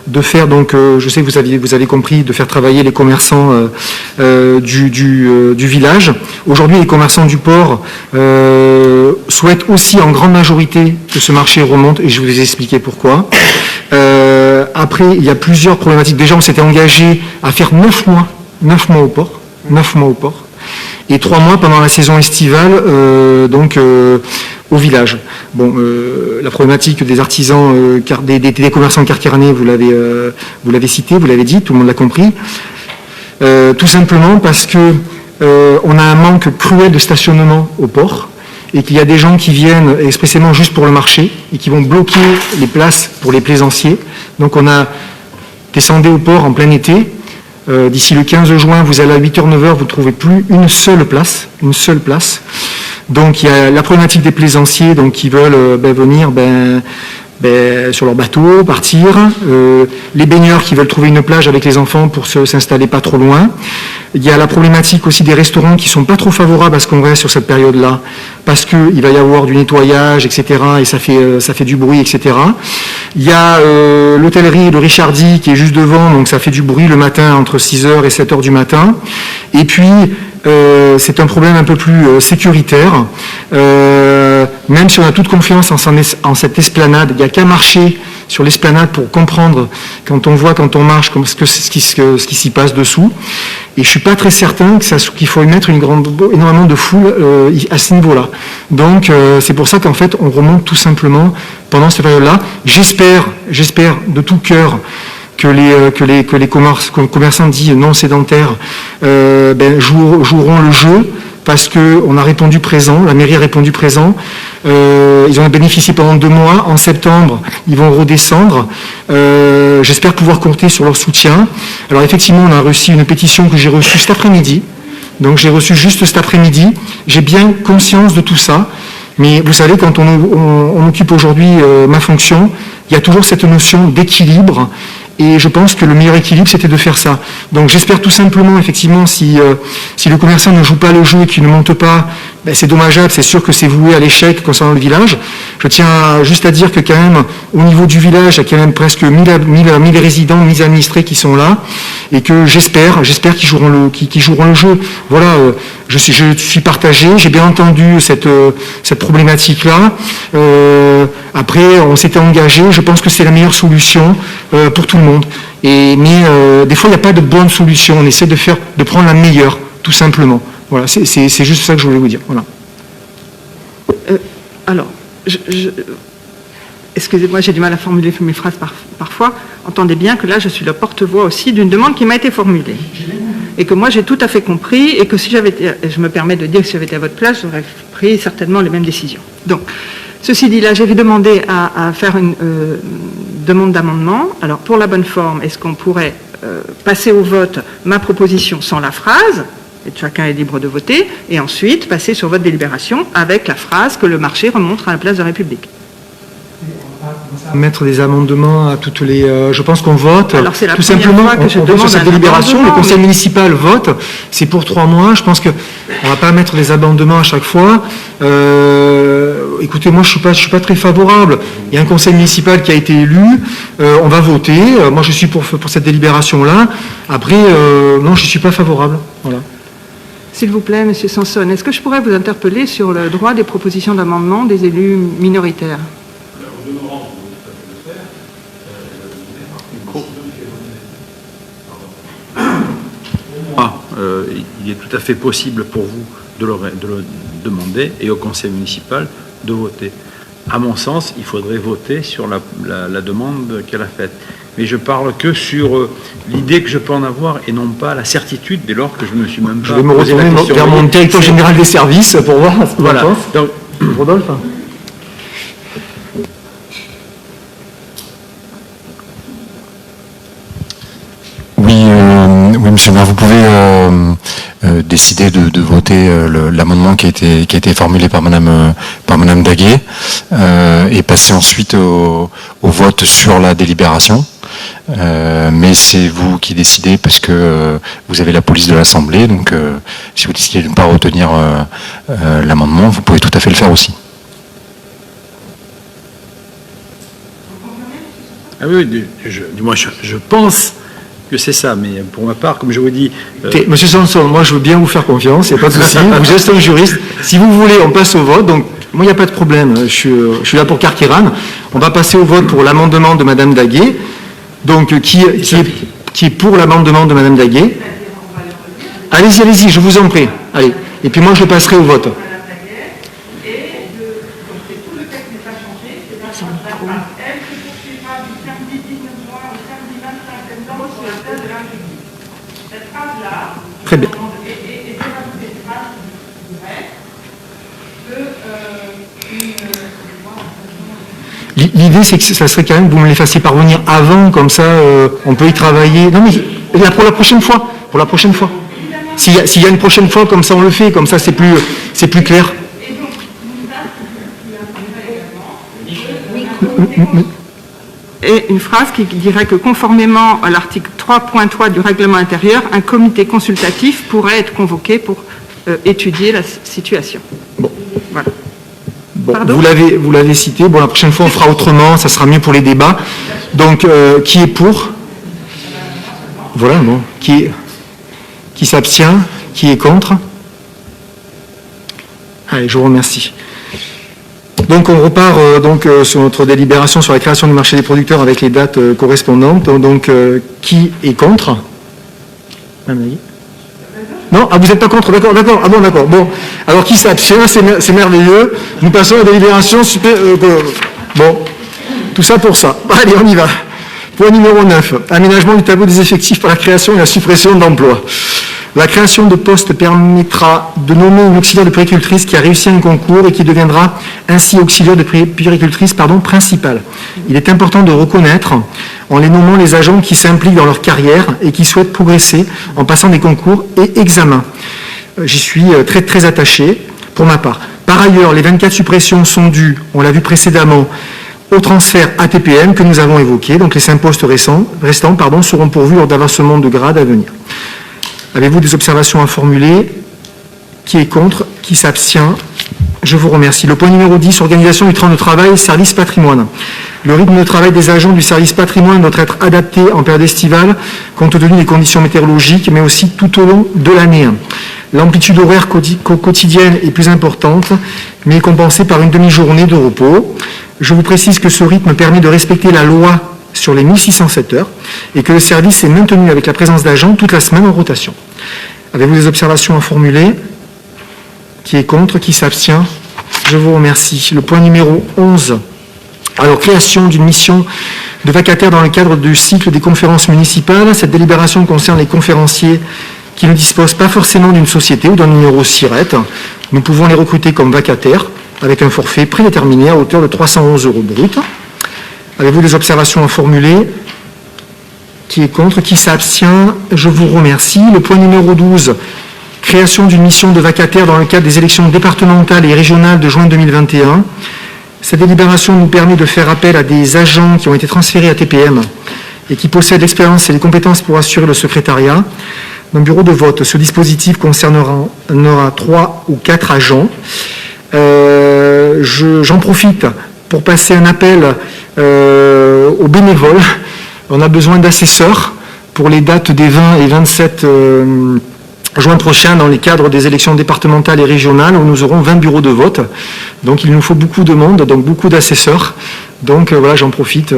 A: de faire, donc, je sais que vous avez compris, de faire travailler les commerçants du village. Aujourd'hui, les commerçants du port souhaitent aussi en grande majorité que ce marché remonte, et je vais vous expliquer pourquoi. Après, il y a plusieurs problématiques. Déjà, on s'était engagé à faire 9 mois au port, 9 mois au port, et 3 mois pendant la saison estivale, au village. Bon, la problématique des artisans, des commerçants carcarnés, vous l'avez cité, vous l'avez dit, tout le monde l'a compris. Tout simplement parce que on a un manque cruel de stationnement au port, et qu'il y a des gens qui viennent expressément juste pour le marché et qui vont bloquer les places pour les plaisanciers. Donc on a descendu au port en plein été. D'ici le 15 juin, vous allez à 8h, 9h, vous ne trouvez plus une seule place. Donc il y a la problématique des plaisanciers qui veulent venir sur leur bateau, partir. Les baigneurs qui veulent trouver une plage avec les enfants pour s'installer pas trop loin. Il y a la problématique aussi des restaurants qui sont pas trop favorables à ce qu'on reste sur cette période-là, parce qu'il va y avoir du nettoyage, etc., et ça fait du bruit, etc. Il y a l'hôtellerie, le Richardy, qui est juste devant, donc ça fait du bruit le matin entre 6h et 7h du matin. Et puis, c'est un problème un peu plus sécuritaire. Même si on a toute confiance en cette esplanade, il n'y a qu'à marcher sur l'esplanade pour comprendre, quand on marche, ce qui s'y passe dessous. Et je ne suis pas très certain qu'il faut y mettre énormément de foule à ce niveau-là. Donc, c'est pour ça qu'en fait, on remonte tout simplement pendant cette période-là. J'espère de tout cœur que les commerçants dits non sédentaires joueront le jeu, parce qu'on a répondu présent, la mairie a répondu présent. Ils en ont bénéficié pendant 2 mois. En septembre, ils vont redescendre. J'espère pouvoir compter sur leur soutien. Alors effectivement, on a reçu une pétition que j'ai reçue cet après-midi. Donc j'ai reçu juste cet après-midi. J'ai bien conscience de tout ça. Mais vous savez, quand on occupe aujourd'hui ma fonction, il y a toujours cette notion d'équilibre. Et je pense que le meilleur équilibre, c'était de faire ça. Donc j'espère tout simplement, effectivement, si le commerçant ne joue pas le jeu et qu'il ne monte pas, c'est dommageable, c'est sûr que c'est voué à l'échec concernant le village. Je tiens juste à dire que quand même, au niveau du village, il y a quand même presque 1000 résidents, 1000 administrés qui sont là, et que j'espère qu'ils joueront le jeu. Voilà, je suis partagé, j'ai bien entendu cette problématique-là. Après, on s'était engagé, je pense que c'est la meilleure solution pour tout le monde. Mais des fois, il n'y a pas de bonne solution, on essaie de prendre la meilleure, tout simplement. Voilà, c'est juste ça que je voulais vous dire. Voilà.
E: Alors, excusez-moi, j'ai du mal à formuler mes phrases parfois. Entendez bien que là, je suis le porte-voix aussi d'une demande qui m'a été formulée. Et que moi, j'ai tout à fait compris, et que si j'avais été, je me permets de dire que si j'avais été à votre place, j'aurais pris certainement les mêmes décisions. Donc, ceci dit, là, j'avais demandé à faire une demande d'amendement. Alors, pour la bonne forme, est-ce qu'on pourrait passer au vote ma proposition sans la phrase, et chacun est libre de voter, et ensuite passer sur votre délibération avec la phrase que le marché remonte à la place de la République.
A: Mettre des amendements à toutes les... je pense qu'on vote.
E: Alors, c'est la
A: tout
E: première
A: simplement,
E: fois que je
A: on vote
E: demande
A: sur cette
E: un
A: délibération, le
E: amendement,
A: conseil
E: mais-
A: municipal vote, c'est pour 3 mois. Je pense qu'on ne va pas mettre des amendements à chaque fois. Écoutez, moi, je suis pas très favorable. Il y a un conseil municipal qui a été élu. On va voter. Moi, je suis pour cette délibération-là. Après, non, je ne suis pas favorable. Voilà.
E: S'il vous plaît, Monsieur Sanson, est-ce que je pourrais vous interpeller sur le droit des propositions d'amendement des élus minoritaires ?
H: Il est tout à fait possible pour vous de le demander et au conseil municipal de voter. À mon sens, il faudrait voter sur la demande qu'elle a faite. Mais je parle que sur l'idée que je peux en avoir et non pas la certitude dès lors que je ne me suis même pas...
A: Je vais me
H: posé la
A: retourner
H: question.
A: vers mon directeur général des services pour voir ce qu'il en
H: Voilà.
A: pense.
H: Donc,
A: Rodolphe.
I: Oui, Oui, monsieur le maire, vous pouvez décider de voter l'amendement qui a été formulé par Madame Daguet et passer ensuite au vote sur la délibération. Mais c'est vous qui décidez parce que vous avez la police de l'Assemblée, donc si vous décidez de ne pas retenir l'amendement, vous pouvez tout à fait le faire aussi.
H: Ah oui, moi je pense que c'est ça, mais pour ma part, comme je vous dis...
A: Monsieur Sanson, moi je veux bien vous faire confiance, il n'y a pas de souci, vous êtes un juriste. Si vous voulez, on passe au vote, donc moi il n'y a pas de problème, je suis là pour Carqueiranne. On va passer au vote pour l'amendement de Madame Daguet. Donc qui est pour l'amendement de Madame Daguet? Allez-y, je vous en prie. Allez. Et puis moi je passerai au vote. Très bien. L'idée, c'est que ça serait quand même que vous me les fassiez parvenir avant, comme ça, on peut y travailler. Non, mais là, pour la prochaine fois. Pour la prochaine fois. S'il y a une prochaine fois, comme ça, on le fait. Comme ça, c'est plus clair.
E: Et une phrase qui dirait que conformément à l'article 3.3 du règlement intérieur, un comité consultatif pourrait être convoqué pour étudier la situation.
A: Bon.
E: Voilà.
A: Bon, vous l'avez cité. Bon, la prochaine fois, on fera autrement. Ça sera mieux pour les débats. Donc, qui est pour? Voilà, bon. Qui s'abstient? Qui est contre? Allez, je vous remercie. Donc, on repart sur notre délibération sur la création du marché des producteurs avec les dates correspondantes. Donc, qui est contre? Non, vous n'êtes pas contre, d'accord. Ah bon, d'accord. Bon, alors qui s'abstient? C'est merveilleux. Nous passons à la délibération bon, tout ça pour ça. Allez, on y va. Point numéro 9. Aménagement du tableau des effectifs par la création et la suppression d'emplois. La création de postes permettra de nommer une auxiliaire de puéricultrice qui a réussi un concours et qui deviendra ainsi auxiliaire de puéricultrice principale. Il est important de reconnaître, en les nommant, les agents qui s'impliquent dans leur carrière et qui souhaitent progresser en passant des concours et examens. J'y suis très, très attaché pour ma part. Par ailleurs, les 24 suppressions sont dues, on l'a vu précédemment, au transfert ATPM que nous avons évoqué. Donc les 5 postes restants seront pourvus lors d'avancement de grade à venir. Avez-vous des observations à formuler? Qui est contre? Qui s'abstient? Je vous remercie. Le point numéro 10, organisation du temps de travail, service patrimoine. Le rythme de travail des agents du service patrimoine doit être adapté en période estivale, compte tenu des conditions météorologiques, mais aussi tout au long de l'année. L'amplitude horaire quotidienne est plus importante, mais est compensée par une demi-journée de repos. Je vous précise que ce rythme permet de respecter la loi sur les 1607 heures et que le service est maintenu avec la présence d'agents toute la semaine en rotation. Avez-vous des observations à formuler? Qui est contre? Qui s'abstient? Je vous remercie. Le point numéro 11. Alors, création d'une mission de vacataire dans le cadre du cycle des conférences municipales. Cette délibération concerne les conférenciers qui ne disposent pas forcément d'une société ou d'un numéro SIRET. Nous pouvons les recruter comme vacataires avec un forfait prédéterminé à hauteur de 311 € brut. Avez-vous des observations à formuler? Qui est contre? Qui s'abstient? Je vous remercie. Le point numéro 12, création d'une mission de vacataire dans le cadre des élections départementales et régionales de juin 2021. Cette délibération nous permet de faire appel à des agents qui ont été transférés à TPM et qui possèdent l'expérience et les compétences pour assurer le secrétariat. Dans le bureau de vote, ce dispositif concernera 3 ou 4 agents. J'en profite pour passer un appel aux bénévoles. On a besoin d'assesseurs pour les dates des 20 et 27 juin prochain dans les cadres des élections départementales et régionales où nous aurons 20 bureaux de vote. Donc il nous faut beaucoup de monde, donc beaucoup d'assesseurs. Donc voilà, j'en profite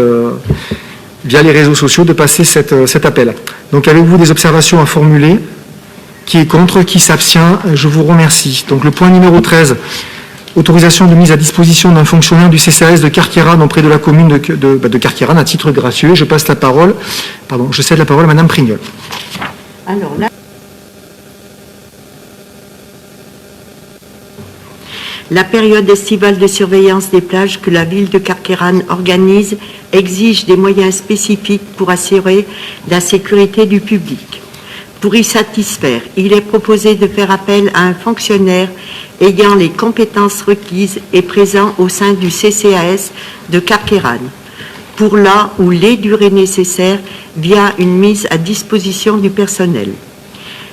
A: via les réseaux sociaux de passer cet appel. Donc avez-vous des observations à formuler? Qui est contre? Qui s'abstient? Je vous remercie. Donc le point numéro 13, autorisation de mise à disposition d'un fonctionnaire du CCAS de Carqueiranne auprès de la commune de Carqueiranne à titre gracieux. Je cède la parole à Madame Prignol.
J: Alors là, la période estivale de surveillance des plages que la ville de Carqueiranne organise exige des moyens spécifiques pour assurer la sécurité du public. Pour y satisfaire, il est proposé de faire appel à un fonctionnaire ayant les compétences requises et présent au sein du CCAS de Carqueiranne, pour la ou les durées nécessaires via une mise à disposition du personnel.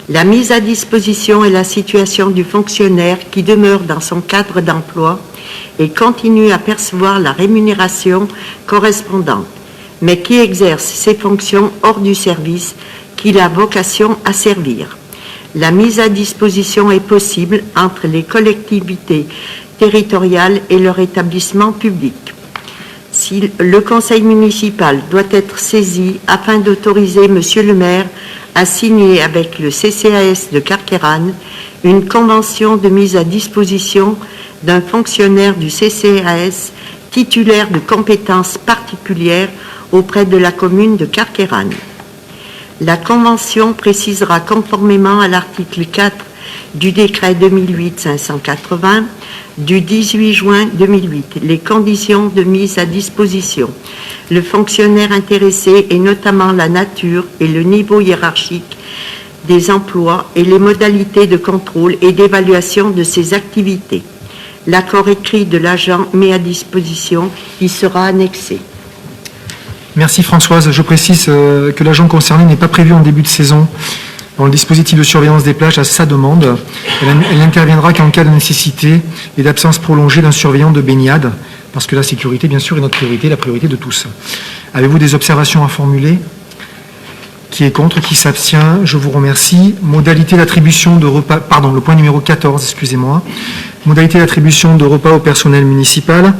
J: La mise à disposition est la situation du fonctionnaire qui demeure dans son cadre d'emploi et continue à percevoir la rémunération correspondante, mais qui exerce ses fonctions hors du service qu'il a vocation à servir. La mise à disposition est possible entre les collectivités territoriales et leur établissement public. Si le conseil municipal doit être saisi afin d'autoriser Monsieur le maire à signer avec le CCAS de Carqueiranne une convention de mise à disposition d'un fonctionnaire du CCAS titulaire de compétences particulières auprès de la commune de Carqueiranne. La convention précisera, conformément à l'article 4 du décret 2008-580 du 18 juin 2008, les conditions de mise à disposition, le fonctionnaire intéressé et notamment la nature et le niveau hiérarchique des emplois et les modalités de contrôle et d'évaluation de ses activités. L'accord écrit de l'agent mis à disposition y sera annexé.
A: Merci Françoise. Je précise que l'agent concerné n'est pas prévu en début de saison dans le dispositif de surveillance des plages à sa demande. Elle n'interviendra qu'en cas de nécessité et d'absence prolongée d'un surveillant de baignade, parce que la sécurité, bien sûr, est notre priorité, la priorité de tous. Avez-vous des observations à formuler? Qui est contre? Qui s'abstient? Je vous remercie. Modalité d'attribution de repas... Pardon, le point numéro 14, excusez-moi. Modalité d'attribution de repas au personnel municipal.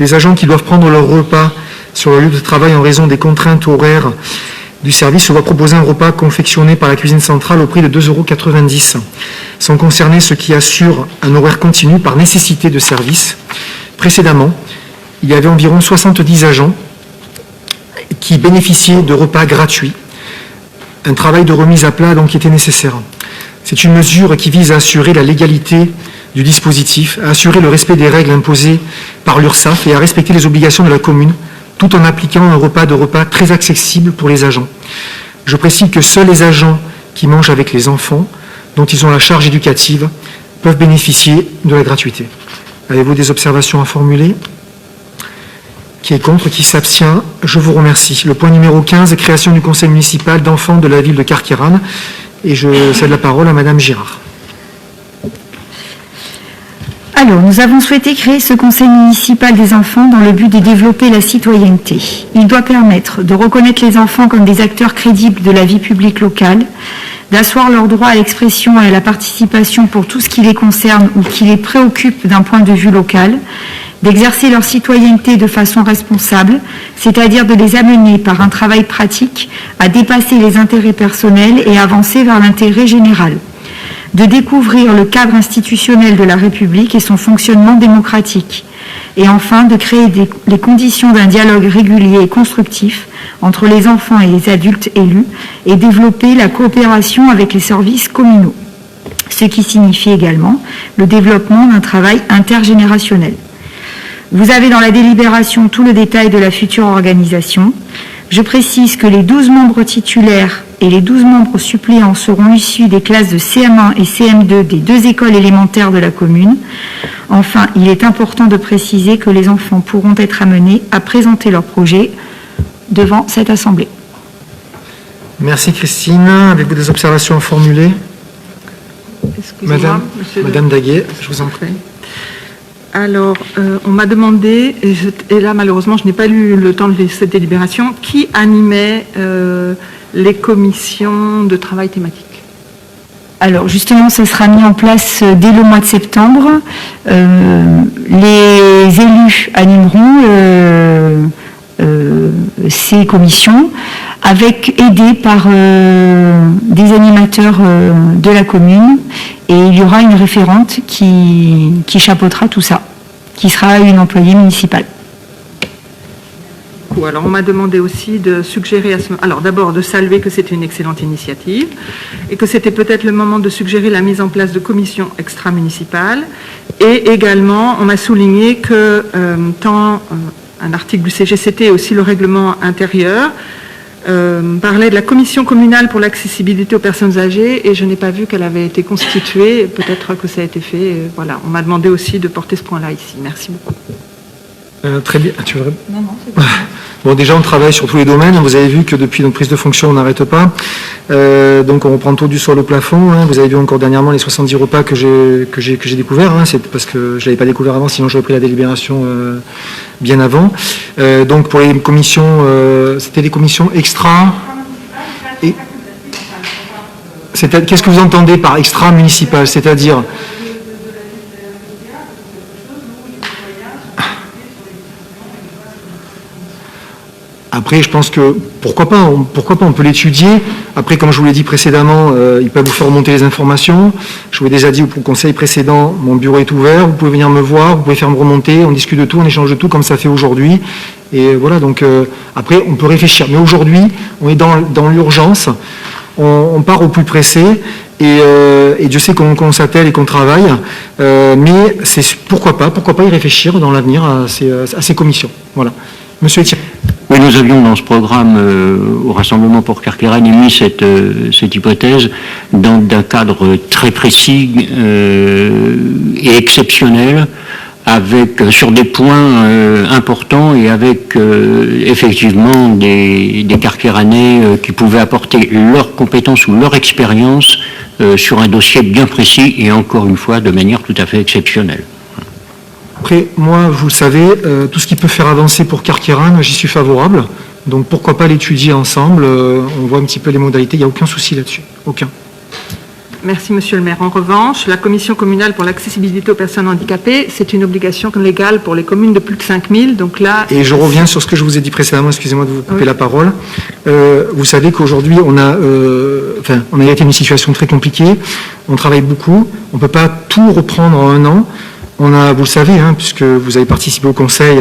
A: Les agents qui doivent prendre leur repas sur le lieu de travail en raison des contraintes horaires du service se voient proposer un repas confectionné par la cuisine centrale au prix de 2,90 €. Sont concernés ceux qui assurent un horaire continu par nécessité de service. Précédemment, il y avait environ 70 agents qui bénéficiaient de repas gratuits. Un travail de remise à plat a donc été nécessaire. C'est une mesure qui vise à assurer la légalité du dispositif, à assurer le respect des règles imposées par l'URSSAF et à respecter les obligations de la commune, tout en appliquant un repas très accessible pour les agents. Je précise que seuls les agents qui mangent avec les enfants, dont ils ont la charge éducative, peuvent bénéficier de la gratuité. Avez-vous des observations à formuler? Qui est contre? Qui s'abstient? Je vous remercie. Le point numéro 15, création du conseil municipal d'enfants de la ville de Carqueiranne. Et je cède la parole à Madame Girard.
D: Alors, nous avons souhaité créer ce conseil municipal des enfants dans le but de développer la citoyenneté. Il doit permettre de reconnaître les enfants comme des acteurs crédibles de la vie publique locale, d'asseoir leur droit à l'expression et à la participation pour tout ce qui les concerne ou qui les préoccupe d'un point de vue local, d'exercer leur citoyenneté de façon responsable, c'est-à-dire de les amener par un travail pratique à dépasser les intérêts personnels et avancer vers l'intérêt général, de découvrir le cadre institutionnel de la République et son fonctionnement démocratique, et enfin de créer les conditions d'un dialogue régulier et constructif entre les enfants et les adultes élus et développer la coopération avec les services communaux, ce qui signifie également le développement d'un travail intergénérationnel. Vous avez dans la délibération tout le détail de la future organisation. Je précise que les 12 membres titulaires et les 12 membres suppléants seront issus des classes de CM1 et CM2 des 2 écoles élémentaires de la commune. Enfin, il est important de préciser que les enfants pourront être amenés à présenter leur projet devant cette assemblée.
A: Merci Christine. Avez-vous des observations à formuler? Madame Daguet, je vous en prie.
E: Alors, on m'a demandé, et là malheureusement je n'ai pas lu le temps de cette délibération, qui animait les commissions de travail thématiques.
D: Alors justement, ça sera mis en place dès le mois de septembre. Les élus animeront ces commissions, aidés par des animateurs de la commune, et il y aura une référente qui chapeautera tout ça, qui sera une employée municipale.
E: Alors on m'a demandé aussi de suggérer alors d'abord de saluer que c'était une excellente initiative et que c'était peut-être le moment de suggérer la mise en place de commissions extra-municipales, et également on m'a souligné que tant un article du CGCT et aussi le règlement intérieur parlait de la commission communale pour l'accessibilité aux personnes âgées et je n'ai pas vu qu'elle avait été constituée. Peut-être que ça a été fait. Voilà, on m'a demandé aussi de porter ce point-là ici. Merci beaucoup.
A: Très bien. Tu veux...
D: Non, c'est bon.
A: Bon, déjà, on travaille sur tous les domaines. Vous avez vu que depuis notre prise de fonction, on n'arrête pas. Donc, on reprend tout du sol au plafond. Hein. Vous avez vu encore dernièrement les 70 repas que j'ai découverts. Hein. C'est parce que je l'avais pas découvert avant, sinon j'aurais pris la délibération bien avant. Donc, pour les commissions, c'était des commissions extra. Et... Qu'est-ce que vous entendez par extra-municipal? C'est-à-dire... Après, je pense que pourquoi pas, on peut l'étudier. Après, comme je vous l'ai dit précédemment, il peut vous faire remonter les informations. Je vous ai déjà dit au conseil précédent, mon bureau est ouvert, vous pouvez venir me voir, vous pouvez faire me remonter, on discute de tout, on échange de tout comme ça fait aujourd'hui. Et voilà, donc après, on peut réfléchir. Mais aujourd'hui, on est dans l'urgence, on part au plus pressé. Et Dieu sait qu'on s'attelle et qu'on travaille, mais c'est pourquoi pas y réfléchir dans l'avenir à ces commissions. Voilà. Monsieur Etienne.
C: Oui, nous avions dans ce programme au Rassemblement pour Carqueiranne émis cette hypothèse dans un cadre très précis et exceptionnel, sur des points importants et avec effectivement des Carqueiranais qui pouvaient apporter leurs compétences ou leur expérience sur un dossier bien précis et encore une fois de manière tout à fait exceptionnelle.
A: Après, moi, vous le savez, tout ce qui peut faire avancer pour Carqueiranne, j'y suis favorable. Donc pourquoi pas l'étudier ensemble, on voit un petit peu les modalités, il n'y a aucun souci là-dessus, aucun.
E: Merci Monsieur le maire. En revanche, la commission communale pour l'accessibilité aux personnes handicapées, c'est une obligation légale pour les communes de plus de 5000. Donc là...
A: Et je reviens sur ce que je vous ai dit précédemment, excusez-moi de vous couper la parole. Vous savez qu'aujourd'hui, on a été une situation très compliquée, on travaille beaucoup, on ne peut pas tout reprendre en un an. On a, vous le savez, hein, puisque vous avez participé au conseil,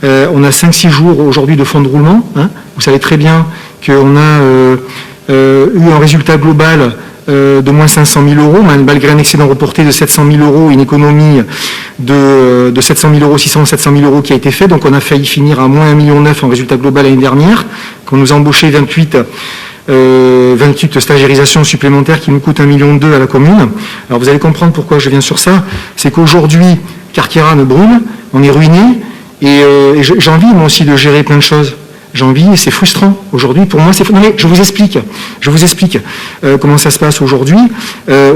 A: on a 5-6 jours aujourd'hui de fonds de roulement. Hein. Vous savez très bien qu'on a eu un résultat global de moins 500 000 euros, malgré un excédent reporté de 700 000 euros, une économie de 700 000 euros, 700 000 euros qui a été faite. Donc on a failli finir à moins 1,9 million en résultat global l'année dernière, qu'on nous a embauché 28 stagiarisations supplémentaires qui nous coûtent 1,2 million à la commune. Alors vous allez comprendre pourquoi je viens sur ça. C'est qu'aujourd'hui, Carqueiranne brûle, on est ruiné, et j'ai envie moi aussi de gérer plein de choses. J'ai envie, et c'est frustrant. Aujourd'hui, pour moi, c'est... Non mais je vous explique comment ça se passe aujourd'hui.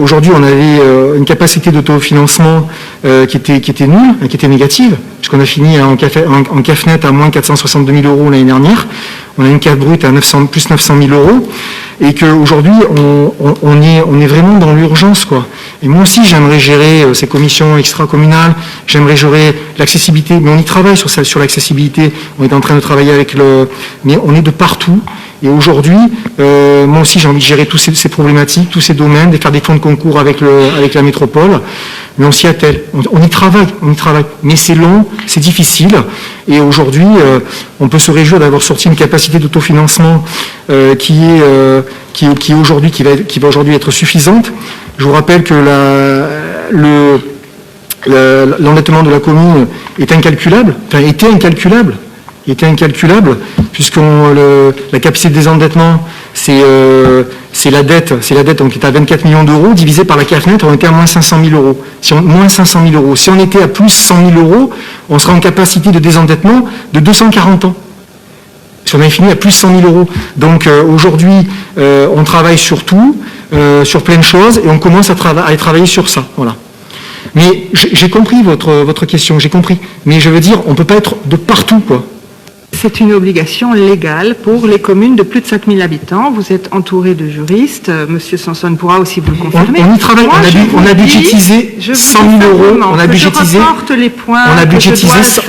A: Aujourd'hui, on avait une capacité d'autofinancement qui était nulle, qui était négative, puisqu'on a fini en CAF net à moins 462 000 euros l'année dernière. On a une CAF brute à plus 900 000 euros, et qu'aujourd'hui, on est vraiment dans l'urgence, quoi. Et moi aussi, j'aimerais gérer ces commissions extra-communales, j'aimerais gérer l'accessibilité, mais on y travaille sur l'accessibilité, on est en train de travailler mais on est de partout, et aujourd'hui, moi aussi, j'ai envie de gérer toutes ces problématiques, tous ces domaines, de faire des fonds de concours avec la métropole, mais on s'y attelle, on y travaille, mais c'est long, c'est difficile, et aujourd'hui, on peut se réjouir d'avoir sorti une capacité d'autofinancement qui va aujourd'hui être suffisante. Je vous rappelle que l'endettement de la commune est incalculable, était incalculable, puisque la capacité de désendettement, c'est la dette donc, qui est à 24 millions d'euros, divisé par la CAF net, on était à moins 500 000 euros. Moins 500 000 euros. Si on était à plus 100 000 euros, on serait en capacité de désendettement de 240 ans. Si on avait fini à plus 100 000 euros. Donc aujourd'hui, on travaille sur tout, sur plein de choses, et on commence à travailler sur ça. Voilà. Mais j'ai compris votre question, j'ai compris. Mais je veux dire, on ne peut pas être de partout, quoi.
E: C'est une obligation légale pour les communes de plus de 5000 habitants. Vous êtes entouré de juristes. Monsieur Sanson pourra aussi vous le confirmer.
A: On y travaille. On a budgétisé 100 000 euros. On a budgétisé.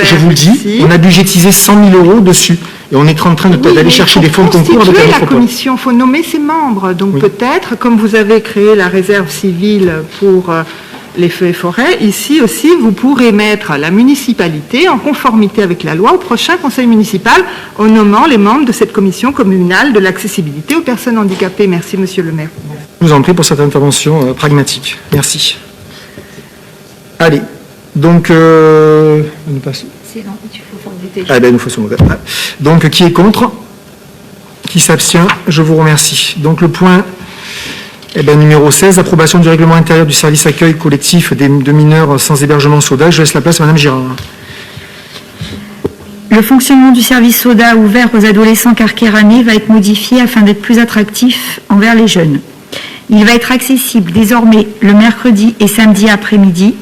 A: Je vous le dis. On a budgétisé 100 000 euros dessus. Et on est en train d'aller chercher des fonds de concours avec
E: la commission. Il faut nommer ses membres. Donc peut-être, comme vous avez créé la réserve civile pour les feux et forêts, ici aussi, vous pourrez mettre la municipalité en conformité avec la loi au prochain conseil municipal en nommant les membres de cette commission communale de l'accessibilité aux personnes handicapées. Merci, monsieur le maire.
A: Je vous en prie pour cette intervention pragmatique. Merci. Allez, donc, nous passons.
D: C'est long, il faut faire des
A: nous faisons. Donc, qui est contre? Qui Qui s'abstient? Je vous remercie. Donc le point numéro 16, approbation du règlement intérieur du service accueil collectif de mineurs sans hébergement SODA. Je laisse la place à Madame Girard.
D: Le fonctionnement du service SODA ouvert aux adolescents carkéranais va être modifié afin d'être plus attractif envers les jeunes. Il va être accessible désormais le mercredi et samedi après-midi.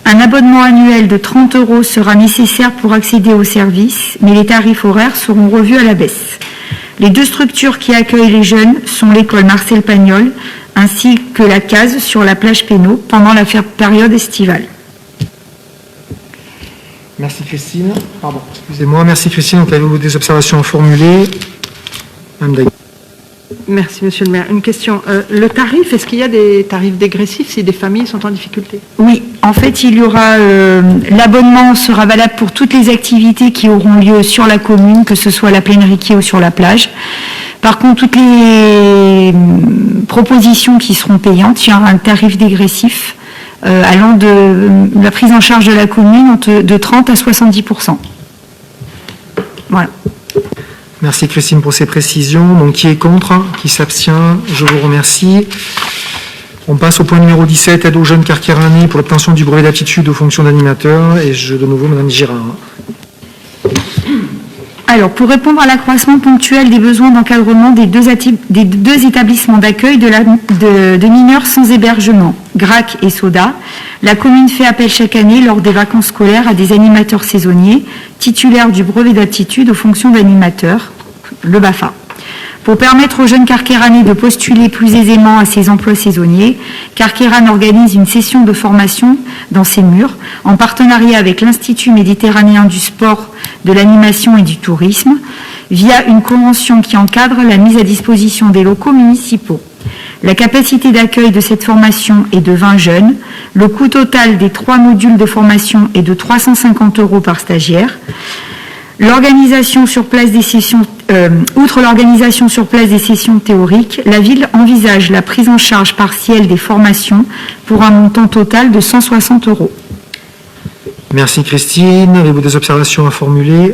D: Un abonnement annuel de 30 € sera nécessaire pour accéder au service, mais les tarifs horaires seront revus à la baisse. Les deux structures qui accueillent les jeunes sont l'école Marcel Pagnol ainsi que la case sur la plage Pénaud pendant la période estivale.
A: Merci Christine. Pardon, excusez-moi. Merci Christine. Donc, avez-vous des observations à formuler? Madame Daguet.
E: Merci, Monsieur le maire. Une question. Le tarif, est-ce qu'il y a des tarifs dégressifs si des familles sont en difficulté?
D: Oui, en fait, il y aura l'abonnement sera valable pour toutes les activités qui auront lieu sur la commune, que ce soit à la Plaine Riquier ou sur la plage. Par contre, toutes les propositions qui seront payantes, il y aura un tarif dégressif allant de la prise en charge de la commune de 30 à 70%. Voilà.
A: Merci Christine pour ces précisions. Donc qui est contre? Qui s'abstient? Je vous remercie. On passe au point numéro 17, aide aux jeunes carkéranais pour l'obtention du brevet d'aptitude aux fonctions d'animateur. Et de nouveau Madame Girard.
D: Alors, pour répondre à l'accroissement ponctuel des besoins d'encadrement des deux établissements d'accueil de mineurs sans hébergement, GRAC et SODA, la commune fait appel chaque année lors des vacances scolaires à des animateurs saisonniers titulaires du brevet d'aptitude aux fonctions d'animateur, le BAFA. Pour permettre aux jeunes carkéranais de postuler plus aisément à ces emplois saisonniers, Carqueiranne organise une session de formation dans ses murs, en partenariat avec l'Institut méditerranéen du sport, de l'animation et du tourisme, via une convention qui encadre la mise à disposition des locaux municipaux. La capacité d'accueil de cette formation est de 20 jeunes. Le coût total des 3 modules de formation est de 350 € par stagiaire. L'organisation sur place des sessions, outre l'organisation sur place des sessions théoriques, la ville envisage la prise en charge partielle des formations pour un montant total de 160 €.
A: Merci Christine. Avez-vous des observations à formuler?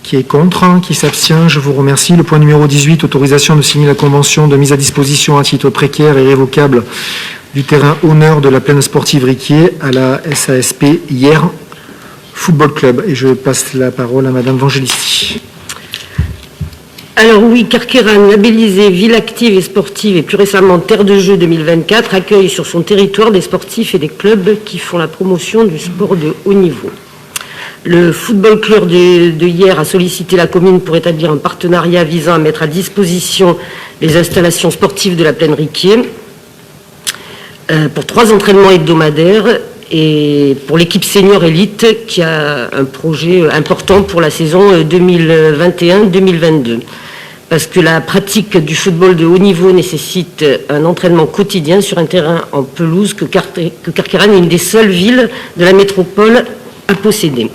A: Qui est contre? Qui s'abstient? Je vous remercie. Le point numéro 18, autorisation de signer la convention de mise à disposition à titre précaire et révocable du terrain honneur de la plaine sportive Riquier à la SASP hier. Football Club. Et je passe la parole à Madame Vangelisti.
K: Alors oui, Carqueiranne, labellisée ville active et sportive et plus récemment Terre de Jeux 2024, accueille sur son territoire des sportifs et des clubs qui font la promotion du sport de haut niveau. Le Football Club de hier a sollicité la commune pour établir un partenariat visant à mettre à disposition les installations sportives de la plaine Riquier pour 3 entraînements hebdomadaires et pour l'équipe senior élite qui a un projet important pour la saison 2021-2022. Parce que la pratique du football de haut niveau nécessite un entraînement quotidien sur un terrain en pelouse que Carqueiranne est une des seules villes de la métropole à posséder.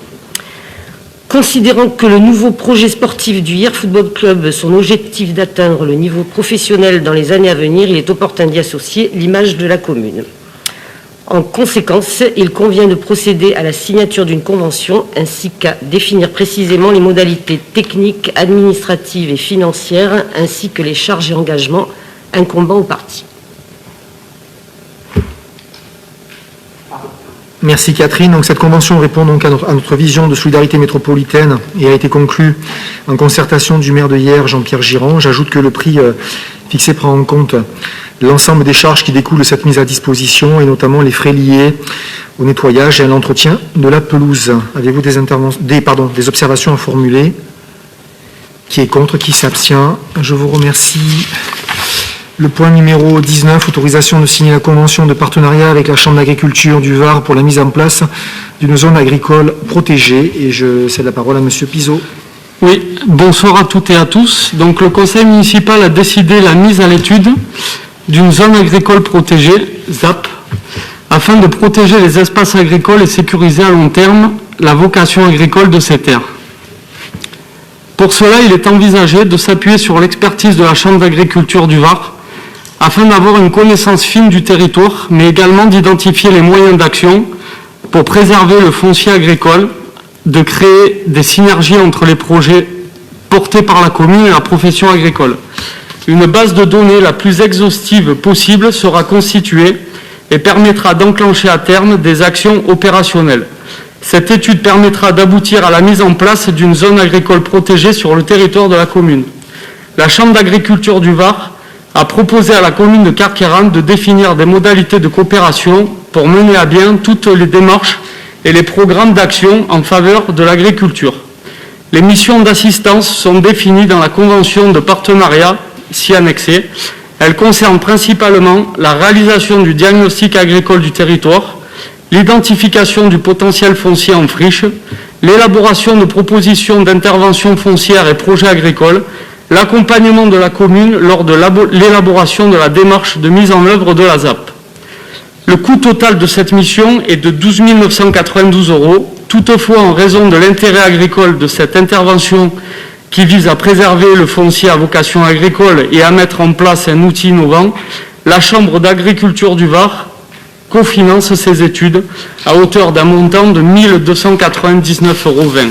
K: Considérant que le nouveau projet sportif du hier Football Club, son objectif d'atteindre le niveau professionnel dans les années à venir, il est opportun d'y associer l'image de la commune. En conséquence, il convient de procéder à la signature d'une convention ainsi qu'à définir précisément les modalités techniques, administratives et financières ainsi que les charges et engagements incombant aux parties.
A: Merci Catherine. Donc cette convention répond donc à notre vision de solidarité métropolitaine et a été conclue en concertation du maire de Hyères, Jean-Pierre Girand. J'ajoute que le prix fixé prend en compte l'ensemble des charges qui découlent de cette mise à disposition et notamment les frais liés au nettoyage et à l'entretien de la pelouse. Avez-vous des observations à formuler? Qui est contre? Qui s'abstient? Je vous remercie. Le point numéro 19, autorisation de signer la convention de partenariat avec la Chambre d'agriculture du Var pour la mise en place d'une zone agricole protégée. Et je cède la parole à Monsieur Pizot.
L: Oui, bonsoir à toutes et à tous. Donc le conseil municipal a décidé la mise à l'étude d'une zone agricole protégée, ZAP, afin de protéger les espaces agricoles et sécuriser à long terme la vocation agricole de ces terres. Pour cela, il est envisagé de s'appuyer sur l'expertise de la Chambre d'agriculture du Var, afin d'avoir une connaissance fine du territoire, mais également d'identifier les moyens d'action pour préserver le foncier agricole, de créer des synergies entre les projets portés par la commune et la profession agricole. Une base de données la plus exhaustive possible sera constituée et permettra d'enclencher à terme des actions opérationnelles. Cette étude permettra d'aboutir à la mise en place d'une zone agricole protégée sur le territoire de la commune. La Chambre d'agriculture du Var a proposé à la commune de Carqueiranne de définir des modalités de coopération pour mener à bien toutes les démarches et les programmes d'action en faveur de l'agriculture. Les missions d'assistance sont définies dans la convention de partenariat s'y annexée. Elles concernent principalement la réalisation du diagnostic agricole du territoire, l'identification du potentiel foncier en friche, l'élaboration de propositions d'intervention foncière et projets agricoles, l'accompagnement de la commune lors de l'élaboration de la démarche de mise en œuvre de la ZAP. Le coût total de cette mission est de 12 992 €. Toutefois, en raison de l'intérêt agricole de cette intervention qui vise à préserver le foncier à vocation agricole et à mettre en place un outil innovant, la Chambre d'agriculture du Var cofinance ces études à hauteur d'un montant de 1 299,20 €.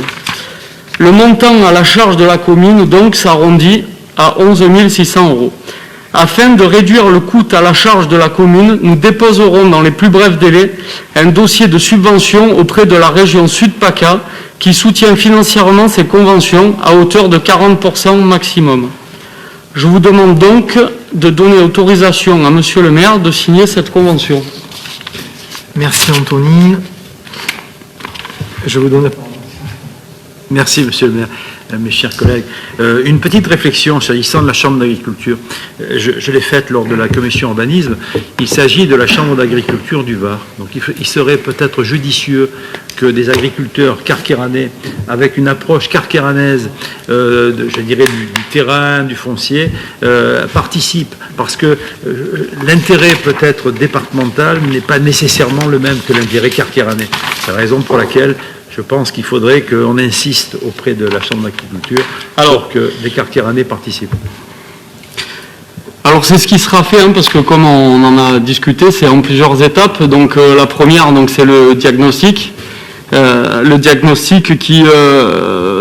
L: Le montant à la charge de la commune, donc, s'arrondit à 11 600 €. Afin de réduire le coût à la charge de la commune, nous déposerons dans les plus brefs délais un dossier de subvention auprès de la région Sud-PACA qui soutient financièrement ces conventions à hauteur de 40% maximum. Je vous demande donc de donner autorisation à Monsieur le maire de signer cette convention.
A: Merci Anthony. Je vous donne la parole.
H: Merci, monsieur le maire. Mes chers collègues, une petite réflexion s'agissant de la Chambre d'agriculture. Je l'ai faite lors de la commission urbanisme. Il s'agit de la Chambre d'agriculture du Var. Donc il serait peut-être judicieux que des agriculteurs carqueiranais, avec une approche carqueiranaise, je dirais du terrain, du foncier, participent. Parce que l'intérêt peut-être départemental n'est pas nécessairement le même que l'intérêt carqueiranais. C'est la raison pour laquelle je pense qu'il faudrait qu'on insiste auprès de la Chambre d'agriculture pour que les Carqueiranais participent.
L: Alors c'est ce qui sera fait, parce que comme on en a discuté, c'est en plusieurs étapes. Donc la première, c'est le diagnostic. Le diagnostic qui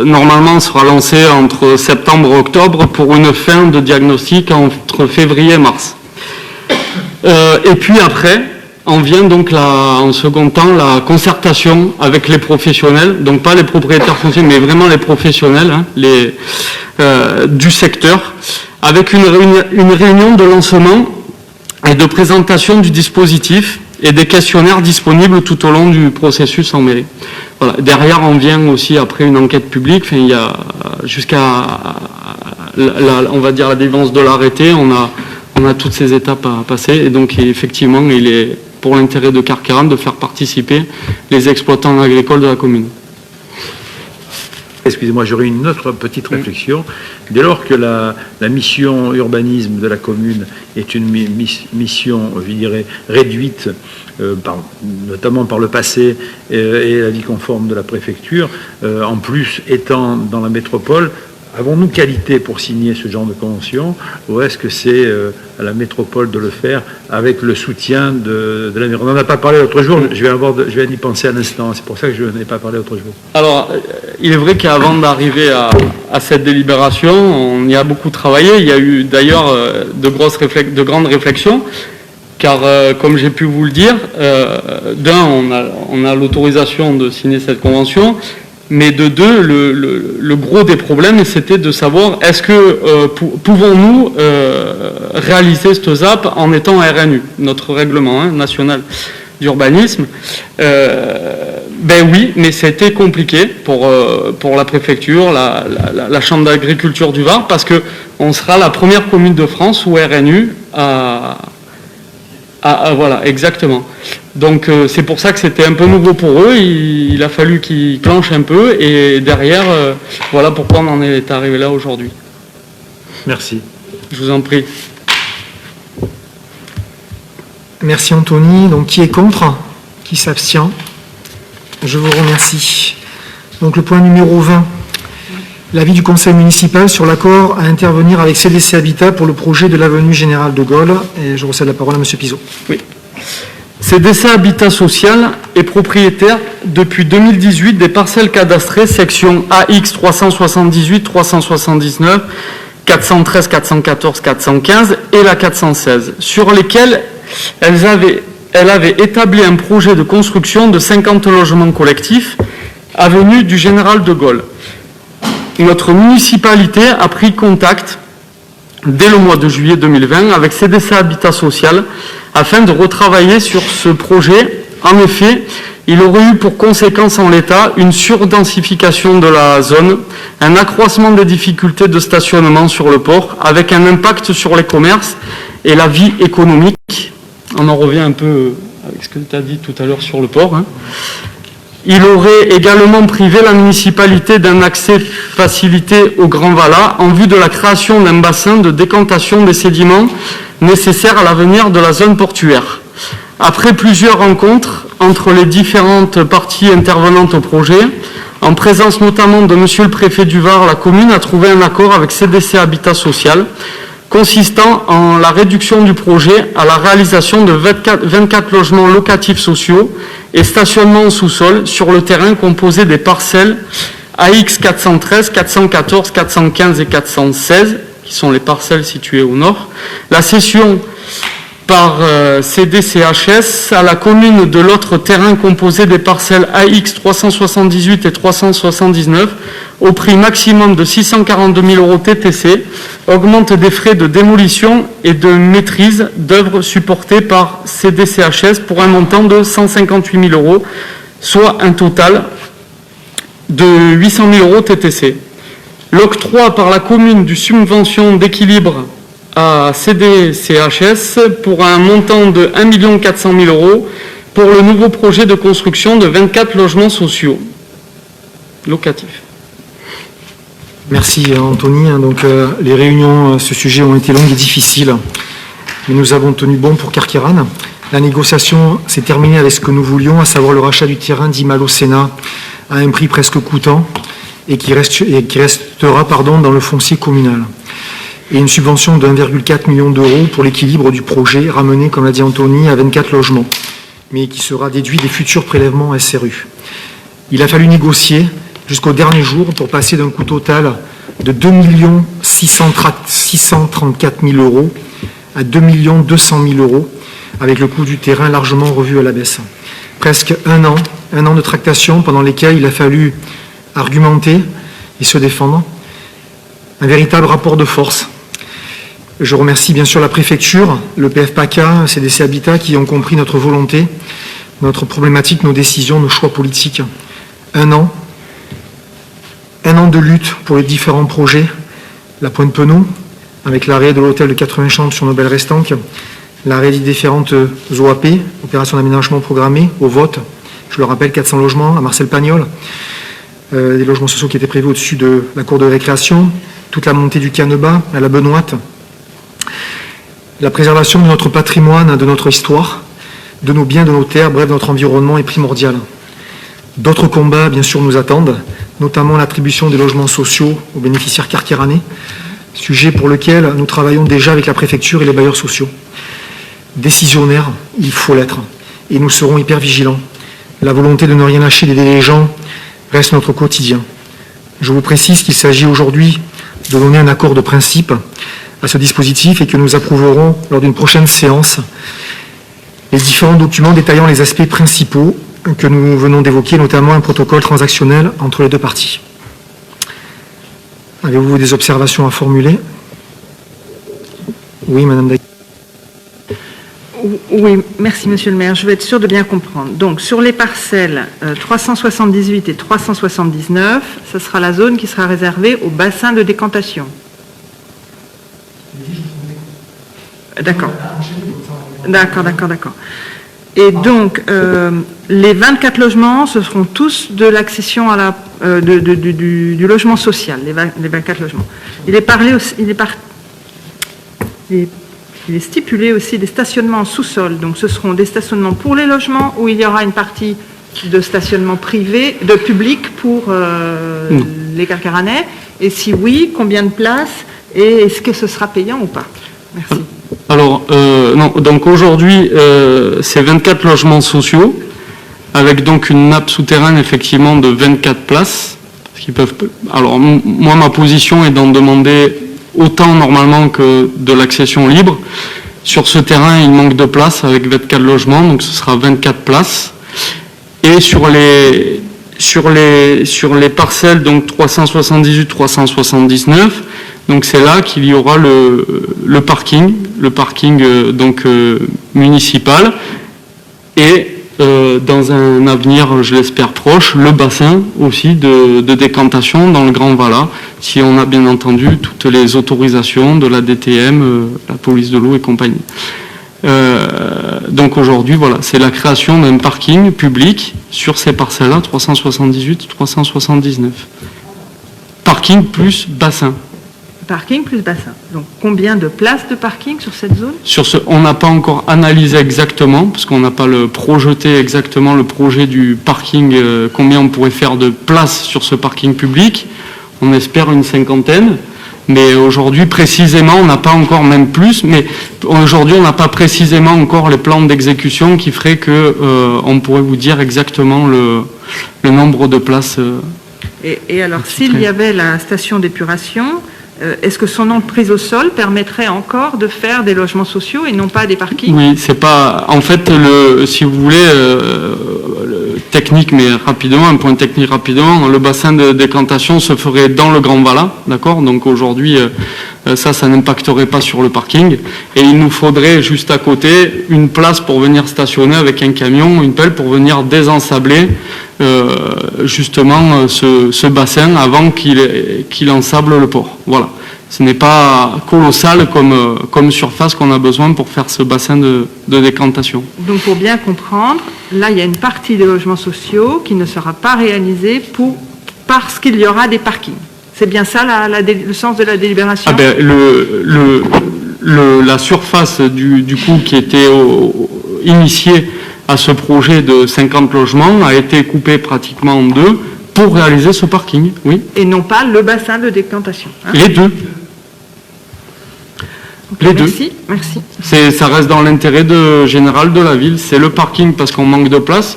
L: normalement sera lancé entre septembre et octobre pour une fin de diagnostic entre février et mars. Et puis après, on vient donc en second temps la concertation avec les professionnels, donc pas les propriétaires fonciers, mais vraiment les professionnels du secteur, avec une réunion de lancement et de présentation du dispositif et des questionnaires disponibles tout au long du processus en mairie. Voilà. Derrière, on vient aussi après une enquête publique. Il y a jusqu'à on va dire la délivrance de l'arrêté, on a toutes ces étapes à passer, et donc effectivement, il est pour l'intérêt de Carqueiranne de faire participer les exploitants agricoles de la commune.
H: Excusez-moi, j'aurais une autre petite réflexion. Dès lors que la mission urbanisme de la commune est une mission, je dirais, réduite, notamment par le passé et l'avis conforme de la préfecture, en plus étant dans la métropole, avons-nous qualité pour signer ce genre de convention, ou est-ce que c'est à la métropole de le faire avec le soutien de la mairie? On n'en a pas parlé l'autre jour, je viens d'y penser à l'instant, c'est pour ça que je n'en ai pas parlé l'autre jour.
L: Alors, il est vrai qu'avant d'arriver à cette délibération, on y a beaucoup travaillé. Il y a eu d'ailleurs de grandes réflexions, car comme j'ai pu vous le dire, on a l'autorisation de signer cette convention. Mais de deux, le gros des problèmes, c'était de savoir est-ce que pouvons-nous réaliser cette ZAP en étant RNU, notre règlement national d'urbanisme. Ben oui, mais c'était compliqué pour la préfecture, la Chambre d'agriculture du Var, parce qu'on sera la première commune de France où RNU voilà, exactement. Donc c'est pour ça que c'était un peu nouveau pour eux. Il a fallu qu'ils clenchent un peu, et derrière, voilà pourquoi on en est arrivé là aujourd'hui.
H: Merci.
L: Je vous en prie.
A: Merci Anthony. Donc qui est contre? Qui s'abstient? Je vous remercie. Donc le point numéro 20. L'avis du conseil municipal sur l'accord à intervenir avec CDC Habitat pour le projet de l'avenue Générale de Gaulle. Et je recède la parole à M. Pizot.
L: Oui. CDC Habitat Social est propriétaire depuis 2018 des parcelles cadastrées section AX 378, 379, 413, 414, 415 et la 416, sur lesquelles elle avait établi un projet de construction de 50 logements collectifs avenue du Général de Gaulle. Notre municipalité a pris contact dès le mois de juillet 2020 avec CDC Habitat Social afin de retravailler sur ce projet. En effet, il aurait eu pour conséquence en l'état une surdensification de la zone, un accroissement des difficultés de stationnement sur le port, avec un impact sur les commerces et la vie économique. On en revient un peu avec ce que tu as dit tout à l'heure sur le port. Il aurait également privé la municipalité d'un accès facilité au Grand Valat en vue de la création d'un bassin de décantation des sédiments nécessaires à l'avenir de la zone portuaire. Après plusieurs rencontres entre les différentes parties intervenantes au projet, en présence notamment de Monsieur le Préfet du Var, la commune a trouvé un accord avec CDC Habitat Social consistant en la réduction du projet à la réalisation de 24 logements locatifs sociaux et stationnement au sous-sol sur le terrain composé des parcelles AX 413, 414, 415 et 416, qui sont les parcelles situées au nord. La cession par CDCHS à la commune de l'autre terrain composé des parcelles AX 378 et 379 au prix maximum de 642 000 € TTC augmente des frais de démolition et de maîtrise d'œuvres supportés par CDCHS pour un montant de 158 000 €, soit un total de 800 000 € TTC. L'octroi par la commune du subvention d'équilibre à CDCHS pour un montant de 1 400 000 € pour le nouveau projet de construction de 24 logements sociaux locatifs.
A: Merci Anthony. Donc, les réunions à ce sujet ont été longues et difficiles, mais nous avons tenu bon pour Carqueiranne. La négociation s'est terminée avec ce que nous voulions, à savoir le rachat du terrain d'Imalo Sénat à un prix presque coûtant et qui restera dans le foncier communal. Et une subvention de 1,4 million d'euros pour l'équilibre du projet, ramené, comme l'a dit Anthony, à 24 logements, mais qui sera déduit des futurs prélèvements SRU. Il a fallu négocier jusqu'au dernier jour pour passer d'un coût total de 2 634 000 € à 2 200 000 €, avec le coût du terrain largement revu à la baisse. Presque un an de tractation pendant lesquels il a fallu argumenter et se défendre. Un véritable rapport de force. Je remercie bien sûr la préfecture, le PFPACA, CDC Habitat qui ont compris notre volonté, notre problématique, nos décisions, nos choix politiques. Un an de lutte pour les différents projets. La Pointe-Penaud, avec l'arrêt de l'hôtel de 80 chambres sur Nobel Restanque, l'arrêt des différentes OAP, opérations d'aménagement programmées, au vote. Je le rappelle, 400 logements à Marcel-Pagnol, des logements sociaux qui étaient prévus au-dessus de la cour de récréation, toute la montée du Caneba à la Benoîte, la préservation de notre patrimoine, de notre histoire, de nos biens, de nos terres, bref, de notre environnement est primordial. D'autres combats, bien sûr, nous attendent, notamment l'attribution des logements sociaux aux bénéficiaires carqueiranais, sujet pour lequel nous travaillons déjà avec la préfecture et les bailleurs sociaux. Décisionnaires, il faut l'être, et nous serons hyper vigilants. La volonté de ne rien lâcher des dirigeants reste notre quotidien. Je vous précise qu'il s'agit aujourd'hui de donner un accord de principe à ce dispositif et que nous approuverons lors d'une prochaine séance les différents documents détaillant les aspects principaux que nous venons d'évoquer, notamment un protocole transactionnel entre les deux parties. Avez-vous des observations à formuler? Oui, Madame Daguet.
E: Oui, merci Monsieur le maire. Je vais être sûr de bien comprendre. Donc, sur les parcelles 378 et 379, ce sera la zone qui sera réservée au bassin de décantation. D'accord. D'accord. Et donc, les 24 logements, ce seront tous de l'accession à la, du logement social, les 24 logements. Il est stipulé aussi des stationnements en sous-sol. Donc, ce seront des stationnements pour les logements où il y aura une partie de stationnement privé, de public pour les Carqueiranais. Et si oui, combien de places et est-ce que ce sera payant ou pas? Merci.
L: Alors, non, donc aujourd'hui, c'est 24 logements sociaux avec donc une nappe souterraine effectivement de 24 places. Alors moi, ma position est d'en demander autant normalement que de l'accession libre. Sur ce terrain, il manque de place avec 24 logements, donc ce sera 24 places. Et sur les parcelles, donc 378, 379, donc c'est là qu'il y aura le parking municipal, et dans un avenir, je l'espère proche, le bassin aussi de décantation dans le Grand Valat, si on a bien entendu toutes les autorisations de la DTM, la police de l'eau et compagnie. Donc aujourd'hui, voilà, c'est la création d'un parking public sur ces parcelles-là, 378, 379. Parking plus bassin.
E: Parking plus bassin. Donc combien de places de parking sur cette zone?
L: On n'a pas encore analysé exactement, parce qu'on n'a pas projeté exactement le projet du parking, combien on pourrait faire de places sur ce parking public. On espère une 50aine. Mais aujourd'hui, précisément, on n'a pas encore, même plus, mais aujourd'hui, on n'a pas précisément encore les plans d'exécution qui feraient que on pourrait vous dire exactement le nombre de places.
E: Et alors, s'il y avait la station d'épuration, est-ce que son emprise au sol permettrait encore de faire des logements sociaux et non pas des parkings?
L: Oui, c'est pas... En fait, si vous voulez, technique, mais rapidement, un point technique rapidement, le bassin de décantation se ferait dans le Grand Valat, d'accord? Donc aujourd'hui, ça n'impacterait pas sur le parking. Et il nous faudrait juste à côté une place pour venir stationner avec un camion, une pelle pour venir désensabler justement ce bassin avant qu'il ensable le port. Voilà. Ce n'est pas colossal comme surface qu'on a besoin pour faire ce bassin de décantation.
E: Donc pour bien comprendre, là il y a une partie des logements sociaux qui ne sera pas réalisée parce qu'il y aura des parkings. C'est bien ça le sens de la délibération?
L: La surface du coup qui était initiée à ce projet de 50 logements a été coupée pratiquement en deux pour réaliser ce parking, oui.
E: Et non pas le bassin de décantation. Hein?
L: Les deux.
E: Okay, les deux. Merci.
L: Ça reste dans l'intérêt général de la ville. C'est le parking parce qu'on manque de place,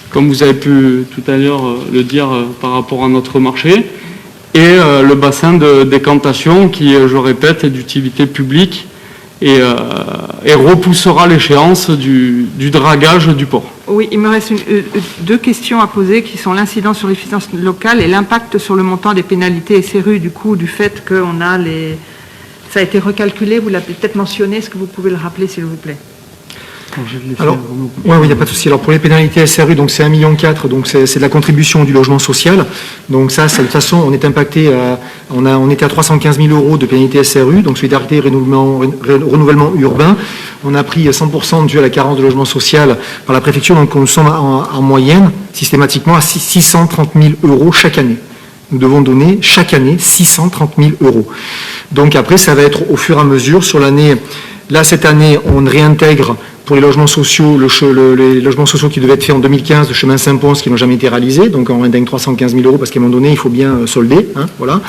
L: comme vous avez pu tout à l'heure le dire par rapport à notre marché, et le bassin de décantation qui, je répète, est d'utilité publique et repoussera l'échéance du dragage du port.
E: Oui, il me reste deux questions à poser qui sont l'incidence sur les finances locales et l'impact sur le montant des pénalités SRU du coup du fait qu'on a les... Ça a été recalculé, vous l'avez peut-être mentionné, est-ce que vous pouvez le rappeler s'il vous plaît?
A: Alors, oui, il n'y a pas de souci. Alors pour les pénalités SRU, donc c'est 1,4 million, donc c'est de la contribution du logement social. Donc ça, de toute façon, on est impacté, on était à 315 000 euros de pénalité SRU, donc solidarité et renouvellement urbain. On a pris 100% dû à la carence de logement social par la préfecture, donc nous sommes en moyenne, systématiquement, à 630 000 euros chaque année. Nous devons donner chaque année 630 000 euros. Donc après, ça va être au fur et à mesure sur l'année. Là, cette année, on réintègre pour les logements sociaux, les logements sociaux qui devaient être faits en 2015, le chemin Saint-Pons, qui n'ont jamais été réalisés. Donc on réintègre 315 000 euros parce qu'à un moment donné, il faut bien solder. Hein, voilà.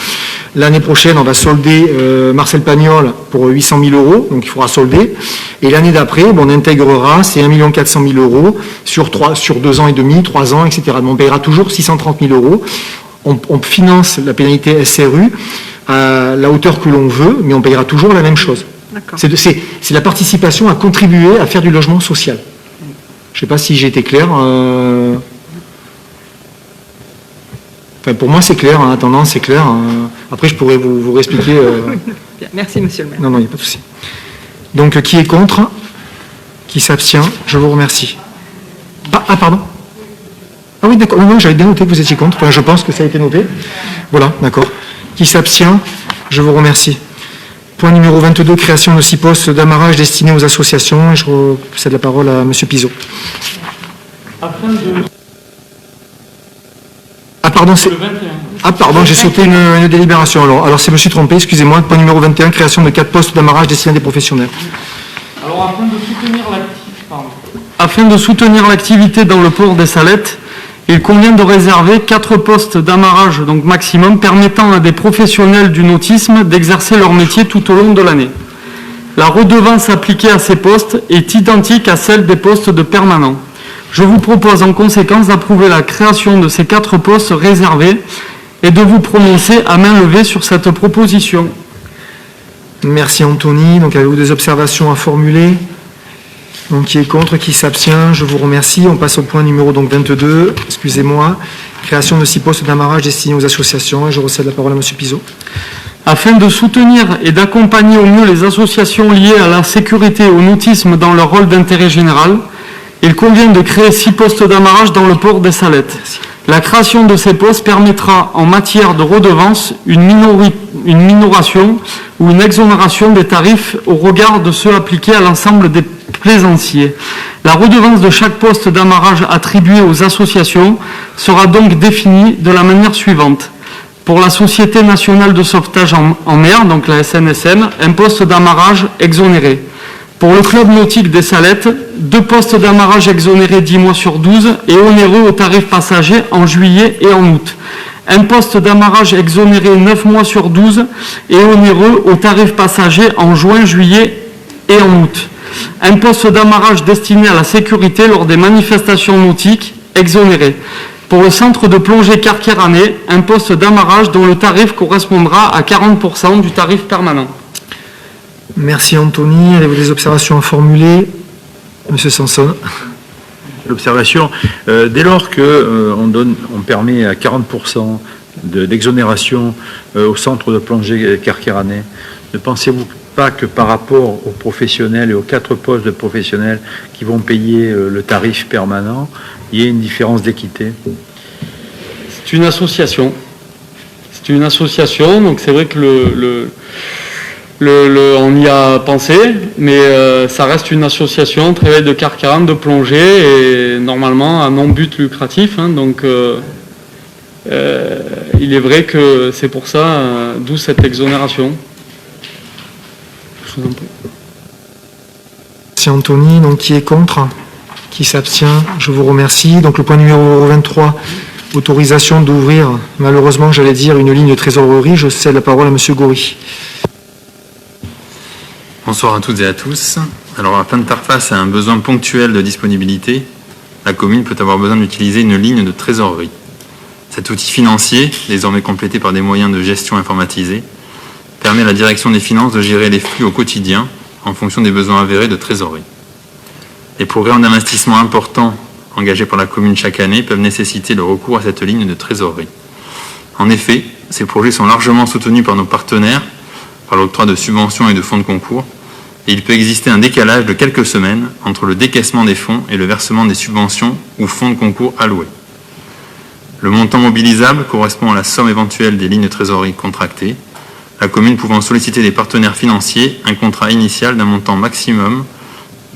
A: L'année prochaine, on va solder Marcel Pagnol pour 800 000 euros, donc il faudra solder. Et l'année d'après, on intégrera ces 1 400 000 euros sur 2 ans et demi, 3 ans, etc. Donc on paiera toujours 630 000 euros. On finance la pénalité SRU à la hauteur que l'on veut, mais on payera toujours la même chose. C'est la participation à contribuer à faire du logement social. Je ne sais pas si j'ai été clair. Enfin, pour moi, c'est clair. En attendant, c'est clair. Après, je pourrais vous réexpliquer.
E: Bien. Merci, monsieur le maire.
A: Non, il n'y a pas de souci. Donc, qui est contre? Qui s'abstient? Je vous remercie. Pardon. Ah oui, d'accord. Non, j'avais bien noté que vous étiez contre. Enfin, je pense que ça a été noté. Voilà, d'accord. Qui s'abstient? Je vous remercie. Point numéro 22, création de 6 postes d'amarrage destinés aux associations. Je cède la parole à M. Pizot. Pardon, j'ai sauté une délibération. Alors je me suis trompé, excusez-moi. Point numéro 21, création de 4 postes d'amarrage destinés à des professionnels.
L: Alors, afin de soutenir l'activité dans le port des Salettes, il convient de réserver 4 postes d'amarrage, donc maximum, permettant à des professionnels du nautisme d'exercer leur métier tout au long de l'année. La redevance appliquée à ces postes est identique à celle des postes de permanents. Je vous propose en conséquence d'approuver la création de ces 4 postes réservés et de vous prononcer à main levée sur cette proposition.
A: Merci Anthony. Donc avez-vous des observations à formuler? Donc qui est contre, qui s'abstient? Je vous remercie. On passe au point numéro donc 22. Excusez-moi. Création de 6 postes d'amarrage destinés aux associations. Et je recède la parole à M. Pizot.
L: Afin de soutenir et d'accompagner au mieux les associations liées à la sécurité et au nautisme dans leur rôle d'intérêt général, il convient de créer 6 postes d'amarrage dans le port des Salettes. La création de ces postes permettra, en matière de redevance, une minoration ou une exonération des tarifs au regard de ceux appliqués à l'ensemble des plaisanciers. La redevance de chaque poste d'amarrage attribué aux associations sera donc définie de la manière suivante. Pour la Société nationale de sauvetage en mer, donc la SNSM, un poste d'amarrage exonéré. Pour le club nautique des Salettes, 2 postes d'amarrage exonérés 10 mois sur 12 et onéreux au tarif passager en juillet et en août. Un poste d'amarrage exonéré 9 mois sur 12 et onéreux au tarif passager en juin, juillet et en août. Un poste d'amarrage destiné à la sécurité lors des manifestations nautiques exonéré. Pour le centre de plongée Carqueiranais, un poste d'amarrage dont le tarif correspondra à 40% du tarif permanent.
A: Merci Anthony. Avez-vous des observations à formuler? Monsieur Sanson.
H: L'observation, dès lors qu'on permet à 40% d'exonération au centre de plongée Carqueiranais, ne pensez-vous pas que par rapport aux professionnels et aux 4 postes de professionnels qui vont payer le tarif permanent, il y ait une différence d'équité?
L: C'est une association. C'est une association, donc c'est vrai que on y a pensé, mais ça reste une association, travail de Carqueiranne, de plongée, et normalement à non-but lucratif. Donc il est vrai que c'est pour ça, d'où cette exonération. Je vous en prie.
A: Merci Anthony. Donc qui est contre? Qui s'abstient? Je vous remercie. Donc le point numéro 23, autorisation d'ouvrir, malheureusement j'allais dire, une ligne de trésorerie. Je cède la parole à M. Goury.
M: Bonsoir à toutes et à tous. Alors afin de faire face à un besoin ponctuel de disponibilité, la commune peut avoir besoin d'utiliser une ligne de trésorerie. Cet outil financier, désormais complété par des moyens de gestion informatisés, permet à la direction des finances de gérer les flux au quotidien en fonction des besoins avérés de trésorerie. Les programmes d'investissement importants engagés par la commune chaque année peuvent nécessiter le recours à cette ligne de trésorerie. En effet, ces projets sont largement soutenus par nos partenaires, par l'octroi de subventions et de fonds de concours, et il peut exister un décalage de quelques semaines entre le décaissement des fonds et le versement des subventions ou fonds de concours alloués. Le montant mobilisable correspond à la somme éventuelle des lignes de trésorerie contractées, la commune pouvant solliciter des partenaires financiers un contrat initial d'un montant maximum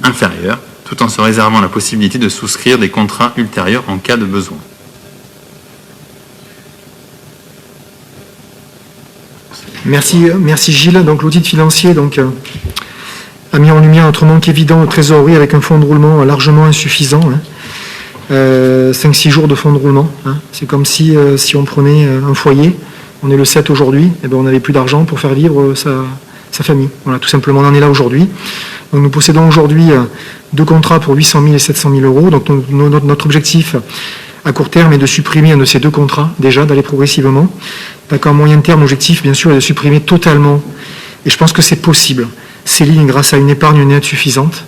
M: inférieur, tout en se réservant la possibilité de souscrire des contrats ultérieurs en cas de besoin.
A: Merci Gilles. Donc l'audit financier a mis en lumière notre manque évident de trésorerie avec un fonds de roulement largement insuffisant. 5-6 jours de fonds de roulement. C'est comme si on prenait un foyer, on est le 7 aujourd'hui, et on n'avait plus d'argent pour faire vivre sa famille. Voilà, tout simplement, on en est là aujourd'hui. Donc nous possédons aujourd'hui 2 contrats pour 800 000 et 700 000 euros. Donc notre objectif à court terme est de supprimer un de ces 2 contrats, déjà, d'aller progressivement. D'accord, moyen terme, l'objectif, bien sûr, est de supprimer totalement, et je pense que c'est possible, ces lignes grâce à une épargne nette suffisante.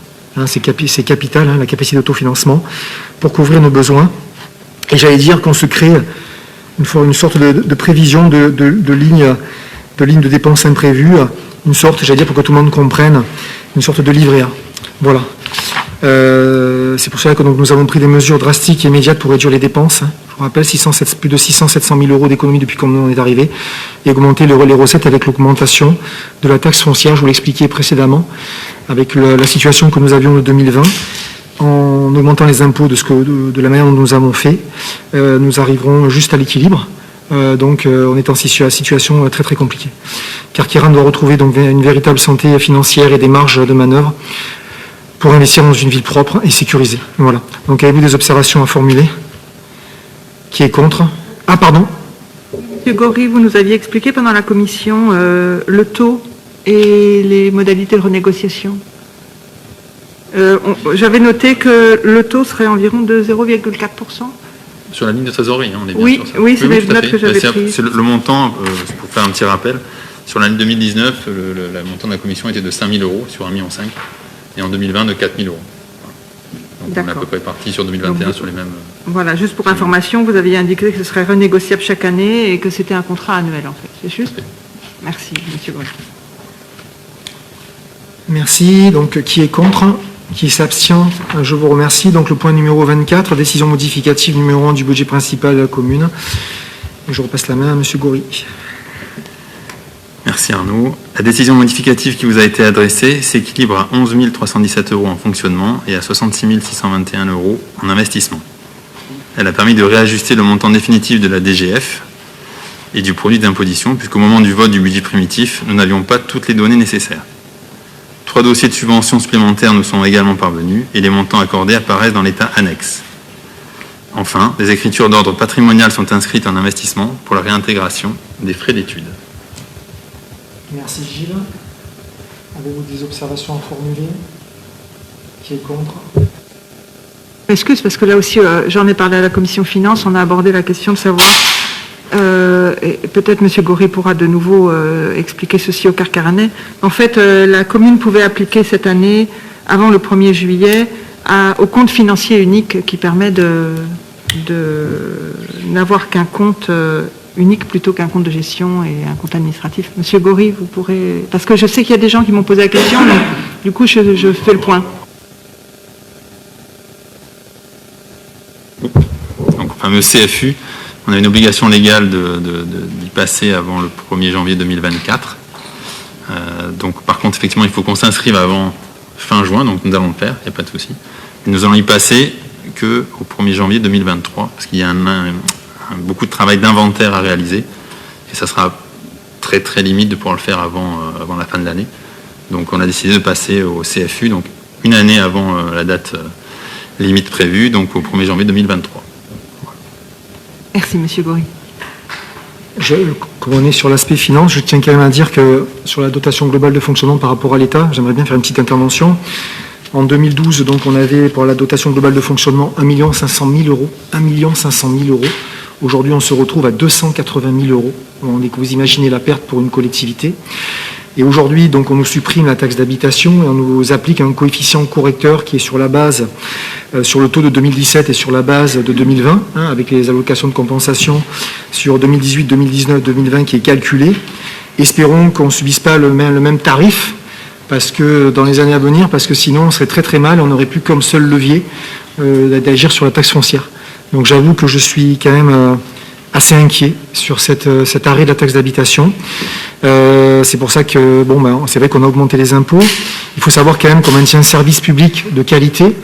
A: C'est capital, la capacité d'autofinancement, pour couvrir nos besoins. Et j'allais dire qu'on se crée une sorte de prévision de ligne de dépenses imprévues, une sorte, j'allais dire pour que tout le monde comprenne, une sorte de livret A. Voilà. C'est pour cela que donc, nous avons pris des mesures drastiques et immédiates pour réduire les dépenses. Je vous rappelle, plus de 600-700 000 euros d'économie depuis qu'on est arrivé, et augmenter les recettes avec l'augmentation de la taxe foncière, je vous l'expliquais précédemment, avec la situation que nous avions de 2020. En augmentant les impôts de la manière dont nous avons fait, nous arriverons juste à l'équilibre. Donc on est en situation très très compliquée. Carqueiranne doit retrouver donc une véritable santé financière et des marges de manœuvre pour investir dans une ville propre et sécurisée. Voilà. Donc avez-vous des observations à formuler? Qui est contre? Ah pardon.
E: Monsieur Goury, vous nous aviez expliqué pendant la commission le taux et les modalités de renégociation. J'avais noté que le taux serait environ de 0,4%.
M: Sur la ligne de trésorerie, hein, on est bien
E: Oui,
M: sur ça.
E: oui, c'est les
M: tout à
E: notes
M: fait.
E: que j'avais
M: C'est
E: prises.
M: le montant, pour faire un petit rappel, sur l'année 2019, le montant de la commission était de 5 000 euros sur 1,5 million, et en 2020 de 4 000 euros. Donc on est à peu près parti sur 2021
E: Donc,
M: sur les mêmes...
E: Voilà, juste pour information, vous aviez indiqué que ce serait renégociable chaque année et que c'était un contrat annuel, en fait. C'est juste? Merci, monsieur Gros.
A: Merci. Donc, qui est contre? Qui s'abstient? Je vous remercie. Donc, le point numéro 24, décision modificative numéro 1 du budget principal de la commune. Et je repasse la main à monsieur Goury.
M: Merci Arnaud. La décision modificative qui vous a été adressée s'équilibre à 11 317 euros en fonctionnement et à 66 621 euros en investissement. Elle a permis de réajuster le montant définitif de la DGF et du produit d'imposition, puisqu'au moment du vote du budget primitif, nous n'avions pas toutes les données nécessaires. 3 dossiers de subventions supplémentaires nous sont également parvenus et les montants accordés apparaissent dans l'état annexe. Enfin, des écritures d'ordre patrimonial sont inscrites en investissement pour la réintégration des frais d'études.
A: Merci Gilles. Avez-vous des observations à formuler? Qui est contre?
E: Excuse, parce que là aussi, j'en ai parlé à la commission finance, on a abordé la question de savoir, et peut-être M. Goury pourra de nouveau expliquer ceci au Carcaranais. En fait, la commune pouvait appliquer cette année, avant le 1er juillet, au compte financier unique qui permet de n'avoir qu'un compte unique plutôt qu'un compte de gestion et un compte administratif. Monsieur Goury, vous pourrez... Parce que je sais qu'il y a des gens qui m'ont posé la question, donc du coup, je fais le point.
M: Donc, au fameux CFU, on a une obligation légale d'y passer avant le 1er janvier 2024. Donc, par contre, effectivement, il faut qu'on s'inscrive avant fin juin, donc nous allons le faire, il n'y a pas de souci. Et nous allons y passer qu'au 1er janvier 2023, parce qu'il y a beaucoup de travail d'inventaire à réaliser, et ça sera très très limite de pouvoir le faire avant la fin de l'année. Donc on a décidé de passer au CFU, donc une année avant la date limite prévue, donc au 1er janvier 2023.
E: Merci, monsieur Goury.
A: Comme on est sur l'aspect finance, je tiens quand même à dire que sur la dotation globale de fonctionnement par rapport à l'État, j'aimerais bien faire une petite intervention. En 2012, donc, on avait pour la dotation globale de fonctionnement 1 500 000 euros. 1 500 000 euros. Aujourd'hui, on se retrouve à 280 000 euros. Vous imaginez la perte pour une collectivité. Et aujourd'hui, donc, on nous supprime la taxe d'habitation et on nous applique un coefficient correcteur qui est sur la base, sur le taux de 2017 et sur la base de 2020, avec les allocations de compensation sur 2018, 2019, 2020 qui est calculé. Espérons qu'on ne subisse pas le même tarif parce que dans les années à venir, parce que sinon on serait très très mal, on n'aurait plus comme seul levier d'agir sur la taxe foncière. Donc j'avoue que je suis quand même assez inquiet sur cet arrêt de la taxe d'habitation. C'est pour ça que, c'est vrai qu'on a augmenté les impôts. Il faut savoir quand même qu'on maintient un service public de qualité.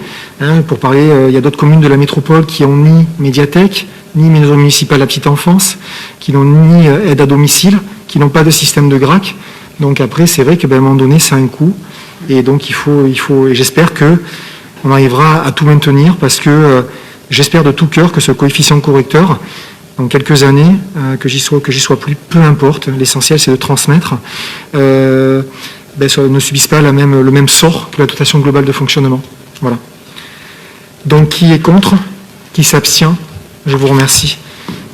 A: Pour parler, il y a d'autres communes de la métropole qui n'ont ni médiathèque, ni maison municipale à la petite enfance, qui n'ont ni aide à domicile, qui n'ont pas de système de GRAC. Donc après, c'est vrai qu'à un moment donné, ça a un coût. Et donc il faut et j'espère qu'on arrivera à tout maintenir parce que j'espère de tout cœur que ce coefficient correcteur, dans quelques années, que j'y sois plus, peu importe, l'essentiel c'est de transmettre, ne subisse pas le même sort que la dotation globale de fonctionnement. Voilà. Donc qui est contre? Qui s'abstient? Je vous remercie.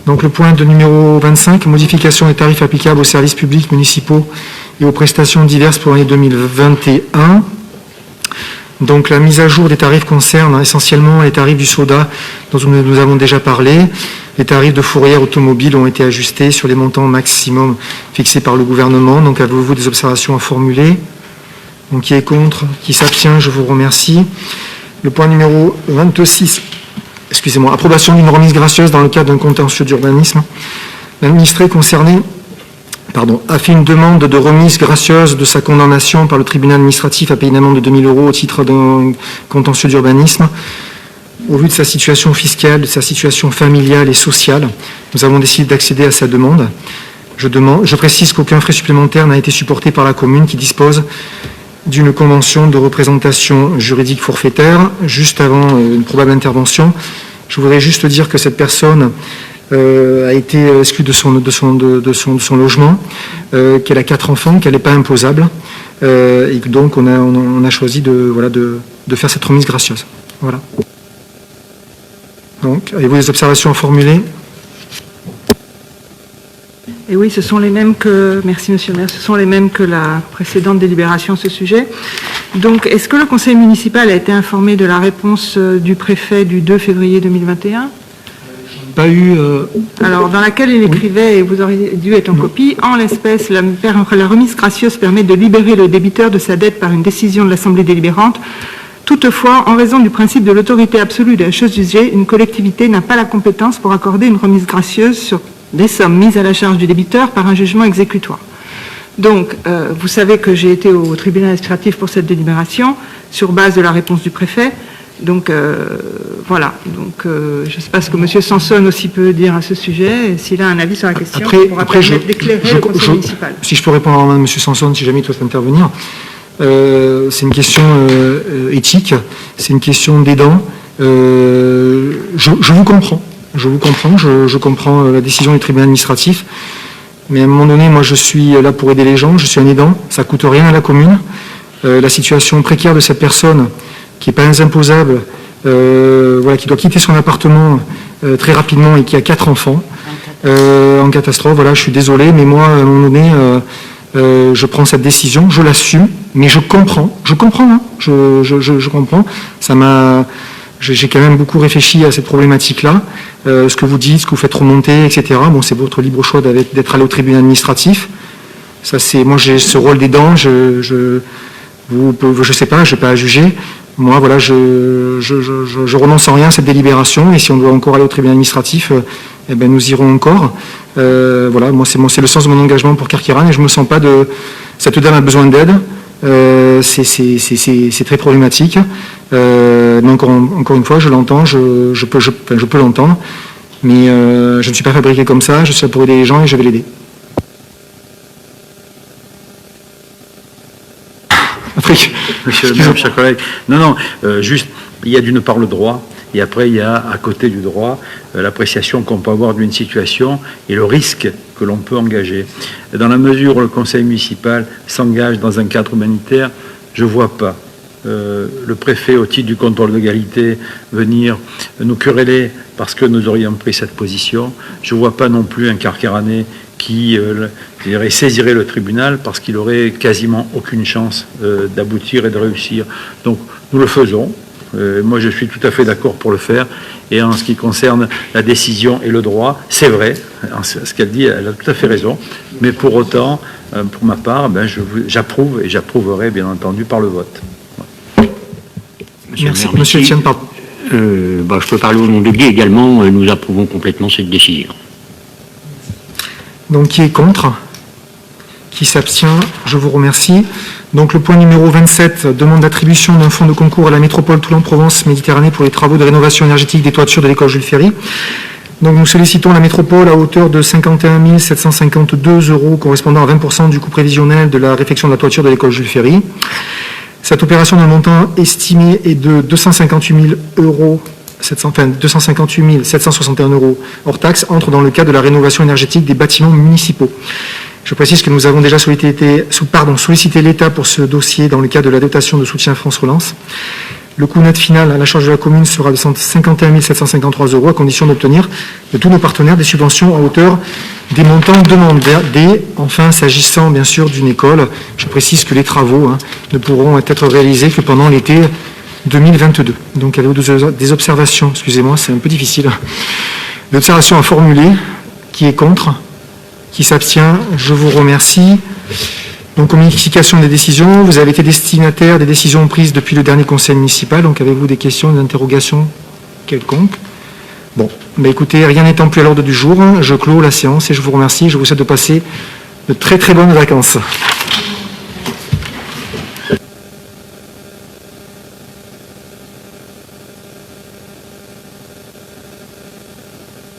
A: Donc le point de numéro 25, modification des tarifs applicables aux services publics municipaux et aux prestations diverses pour l'année 2021. Donc la mise à jour des tarifs concerne essentiellement les tarifs du soda dont nous avons déjà parlé. Les tarifs de fourrière automobile ont été ajustés sur les montants maximum fixés par le gouvernement. Donc avez-vous des observations à formuler? Donc qui est contre? Qui s'abstient? Je vous remercie. Le point numéro 26, approbation d'une remise gracieuse dans le cadre d'un contentieux d'urbanisme. L'administré concerné a fait une demande de remise gracieuse de sa condamnation par le tribunal administratif à payer une amende de 2 000 euros au titre d'un contentieux d'urbanisme. Au vu de sa situation fiscale, de sa situation familiale et sociale, nous avons décidé d'accéder à sa demande. Je précise qu'aucun frais supplémentaire n'a été supporté par la commune qui dispose d'une convention de représentation juridique forfaitaire. Juste avant une probable intervention, je voudrais juste dire que cette personne a été exclue de son logement, qu'elle a 4 enfants, qu'elle n'est pas imposable, et que donc on a choisi de de faire cette remise gracieuse. Voilà. Donc, avez-vous des observations à formuler?
E: Et oui, ce sont les mêmes que, merci Monsieur le maire, ce sont les mêmes que la précédente délibération à ce sujet. Donc, est-ce que le conseil municipal a été informé de la réponse du préfet du 2 février 2021 ?
A: Pas eu...
E: Alors, dans laquelle il écrivait, et vous auriez dû être en copie, en l'espèce, la remise gracieuse permet de libérer le débiteur de sa dette par une décision de l'Assemblée délibérante. Toutefois, en raison du principe de l'autorité absolue de la chose jugée, une collectivité n'a pas la compétence pour accorder une remise gracieuse sur des sommes mises à la charge du débiteur par un jugement exécutoire. Donc, vous savez que j'ai été au tribunal administratif pour cette délibération, sur base de la réponse du préfet. Donc, voilà. Donc, je ne sais pas ce que M. Sanson aussi peut dire à ce sujet, et s'il a un avis sur la question, il pourra permettre d'éclairer le conseil municipal.
A: Si je peux répondre à M. Sanson, si jamais il doit intervenir, c'est une question éthique, c'est une question d'aidant. Je vous comprends. Je comprends la décision du tribunal administratif, mais à un moment donné, moi je suis là pour aider les gens, je suis un aidant, ça ne coûte rien à la commune. La situation précaire de cette personne, qui n'est pas imposable, voilà, qui doit quitter son appartement très rapidement et qui a 4 enfants, en catastrophe, voilà, je suis désolé, mais moi, à un moment donné, je prends cette décision, je l'assume, mais je comprends, hein, je comprends, ça m'a... J'ai quand même beaucoup réfléchi à cette problématique-là, ce que vous dites, ce que vous faites remonter, etc. Bon, c'est votre libre choix d'être allé au tribunal administratif. Ça, c'est moi, j'ai ce rôle d'aidant. Je sais pas, je n'ai pas à juger. Moi, voilà, je renonce en rien à cette délibération. Et si on doit encore aller au tribunal administratif, eh ben, nous irons encore. Voilà, moi, c'est le sens de mon engagement pour Carqueiranne, et je me sens pas de. Cette dame a besoin d'aide. C'est très problématique. Mais encore une fois, je l'entends, je peux l'entendre, mais je ne suis pas fabriqué comme ça, je suis là pour aider les gens et je vais l'aider. Après,
H: Monsieur le maire, chers collègues, non, juste, il y a d'une part le droit, et après il y a à côté du droit l'appréciation qu'on peut avoir d'une situation et le risque que l'on peut engager. Dans la mesure où le conseil municipal s'engage dans un cadre humanitaire, je ne vois pas le préfet, au titre du contrôle de légalité, venir nous quereller parce que nous aurions pris cette position. Je ne vois pas non plus un Carqueiranais qui saisirait le tribunal parce qu'il aurait quasiment aucune chance d'aboutir et de réussir. Donc nous le faisons. Moi je suis tout à fait d'accord pour le faire. Et en ce qui concerne la décision et le droit, c'est vrai, ce qu'elle dit, elle a tout à fait raison. Mais pour autant, pour ma part, j'approuve et j'approuverai bien entendu par le vote.
A: Merci. Monsieur Etienne, pardon.
C: Je peux parler au nom de Guy également, nous approuvons complètement cette décision.
A: Donc qui est contre? Qui s'abstient? Je vous remercie. Donc le point numéro 27, demande d'attribution d'un fonds de concours à la métropole Toulon-Provence-Méditerranée pour les travaux de rénovation énergétique des toitures de l'école Jules Ferry. Donc nous sollicitons la métropole à hauteur de 51 752 € correspondant à 20% du coût prévisionnel de la réfection de la toiture de l'école Jules Ferry. Cette opération d'un montant estimé est de 258 761 € hors taxe entre dans le cadre de la rénovation énergétique des bâtiments municipaux. Je précise que nous avons déjà sollicité l'État pour ce dossier dans le cadre de la dotation de soutien France Relance. Le coût net final à la charge de la commune sera de 51 753 € à condition d'obtenir de tous nos partenaires des subventions à hauteur des montants demandés. Enfin, s'agissant bien sûr d'une école, je précise que les travaux ne pourront être réalisés que pendant l'été 2022. Donc, avez-vous des observations? Excusez-moi, c'est un peu difficile. Des observations à formuler. Qui est contre? Qui s'abstient? Je vous remercie. Donc, communication des décisions. Vous avez été destinataire des décisions prises depuis le dernier conseil municipal. Donc, avez-vous des questions, des interrogations quelconques? Bon, écoutez, rien n'étant plus à l'ordre du jour, je clôt la séance et je vous remercie. Je vous souhaite de passer de très très bonnes vacances.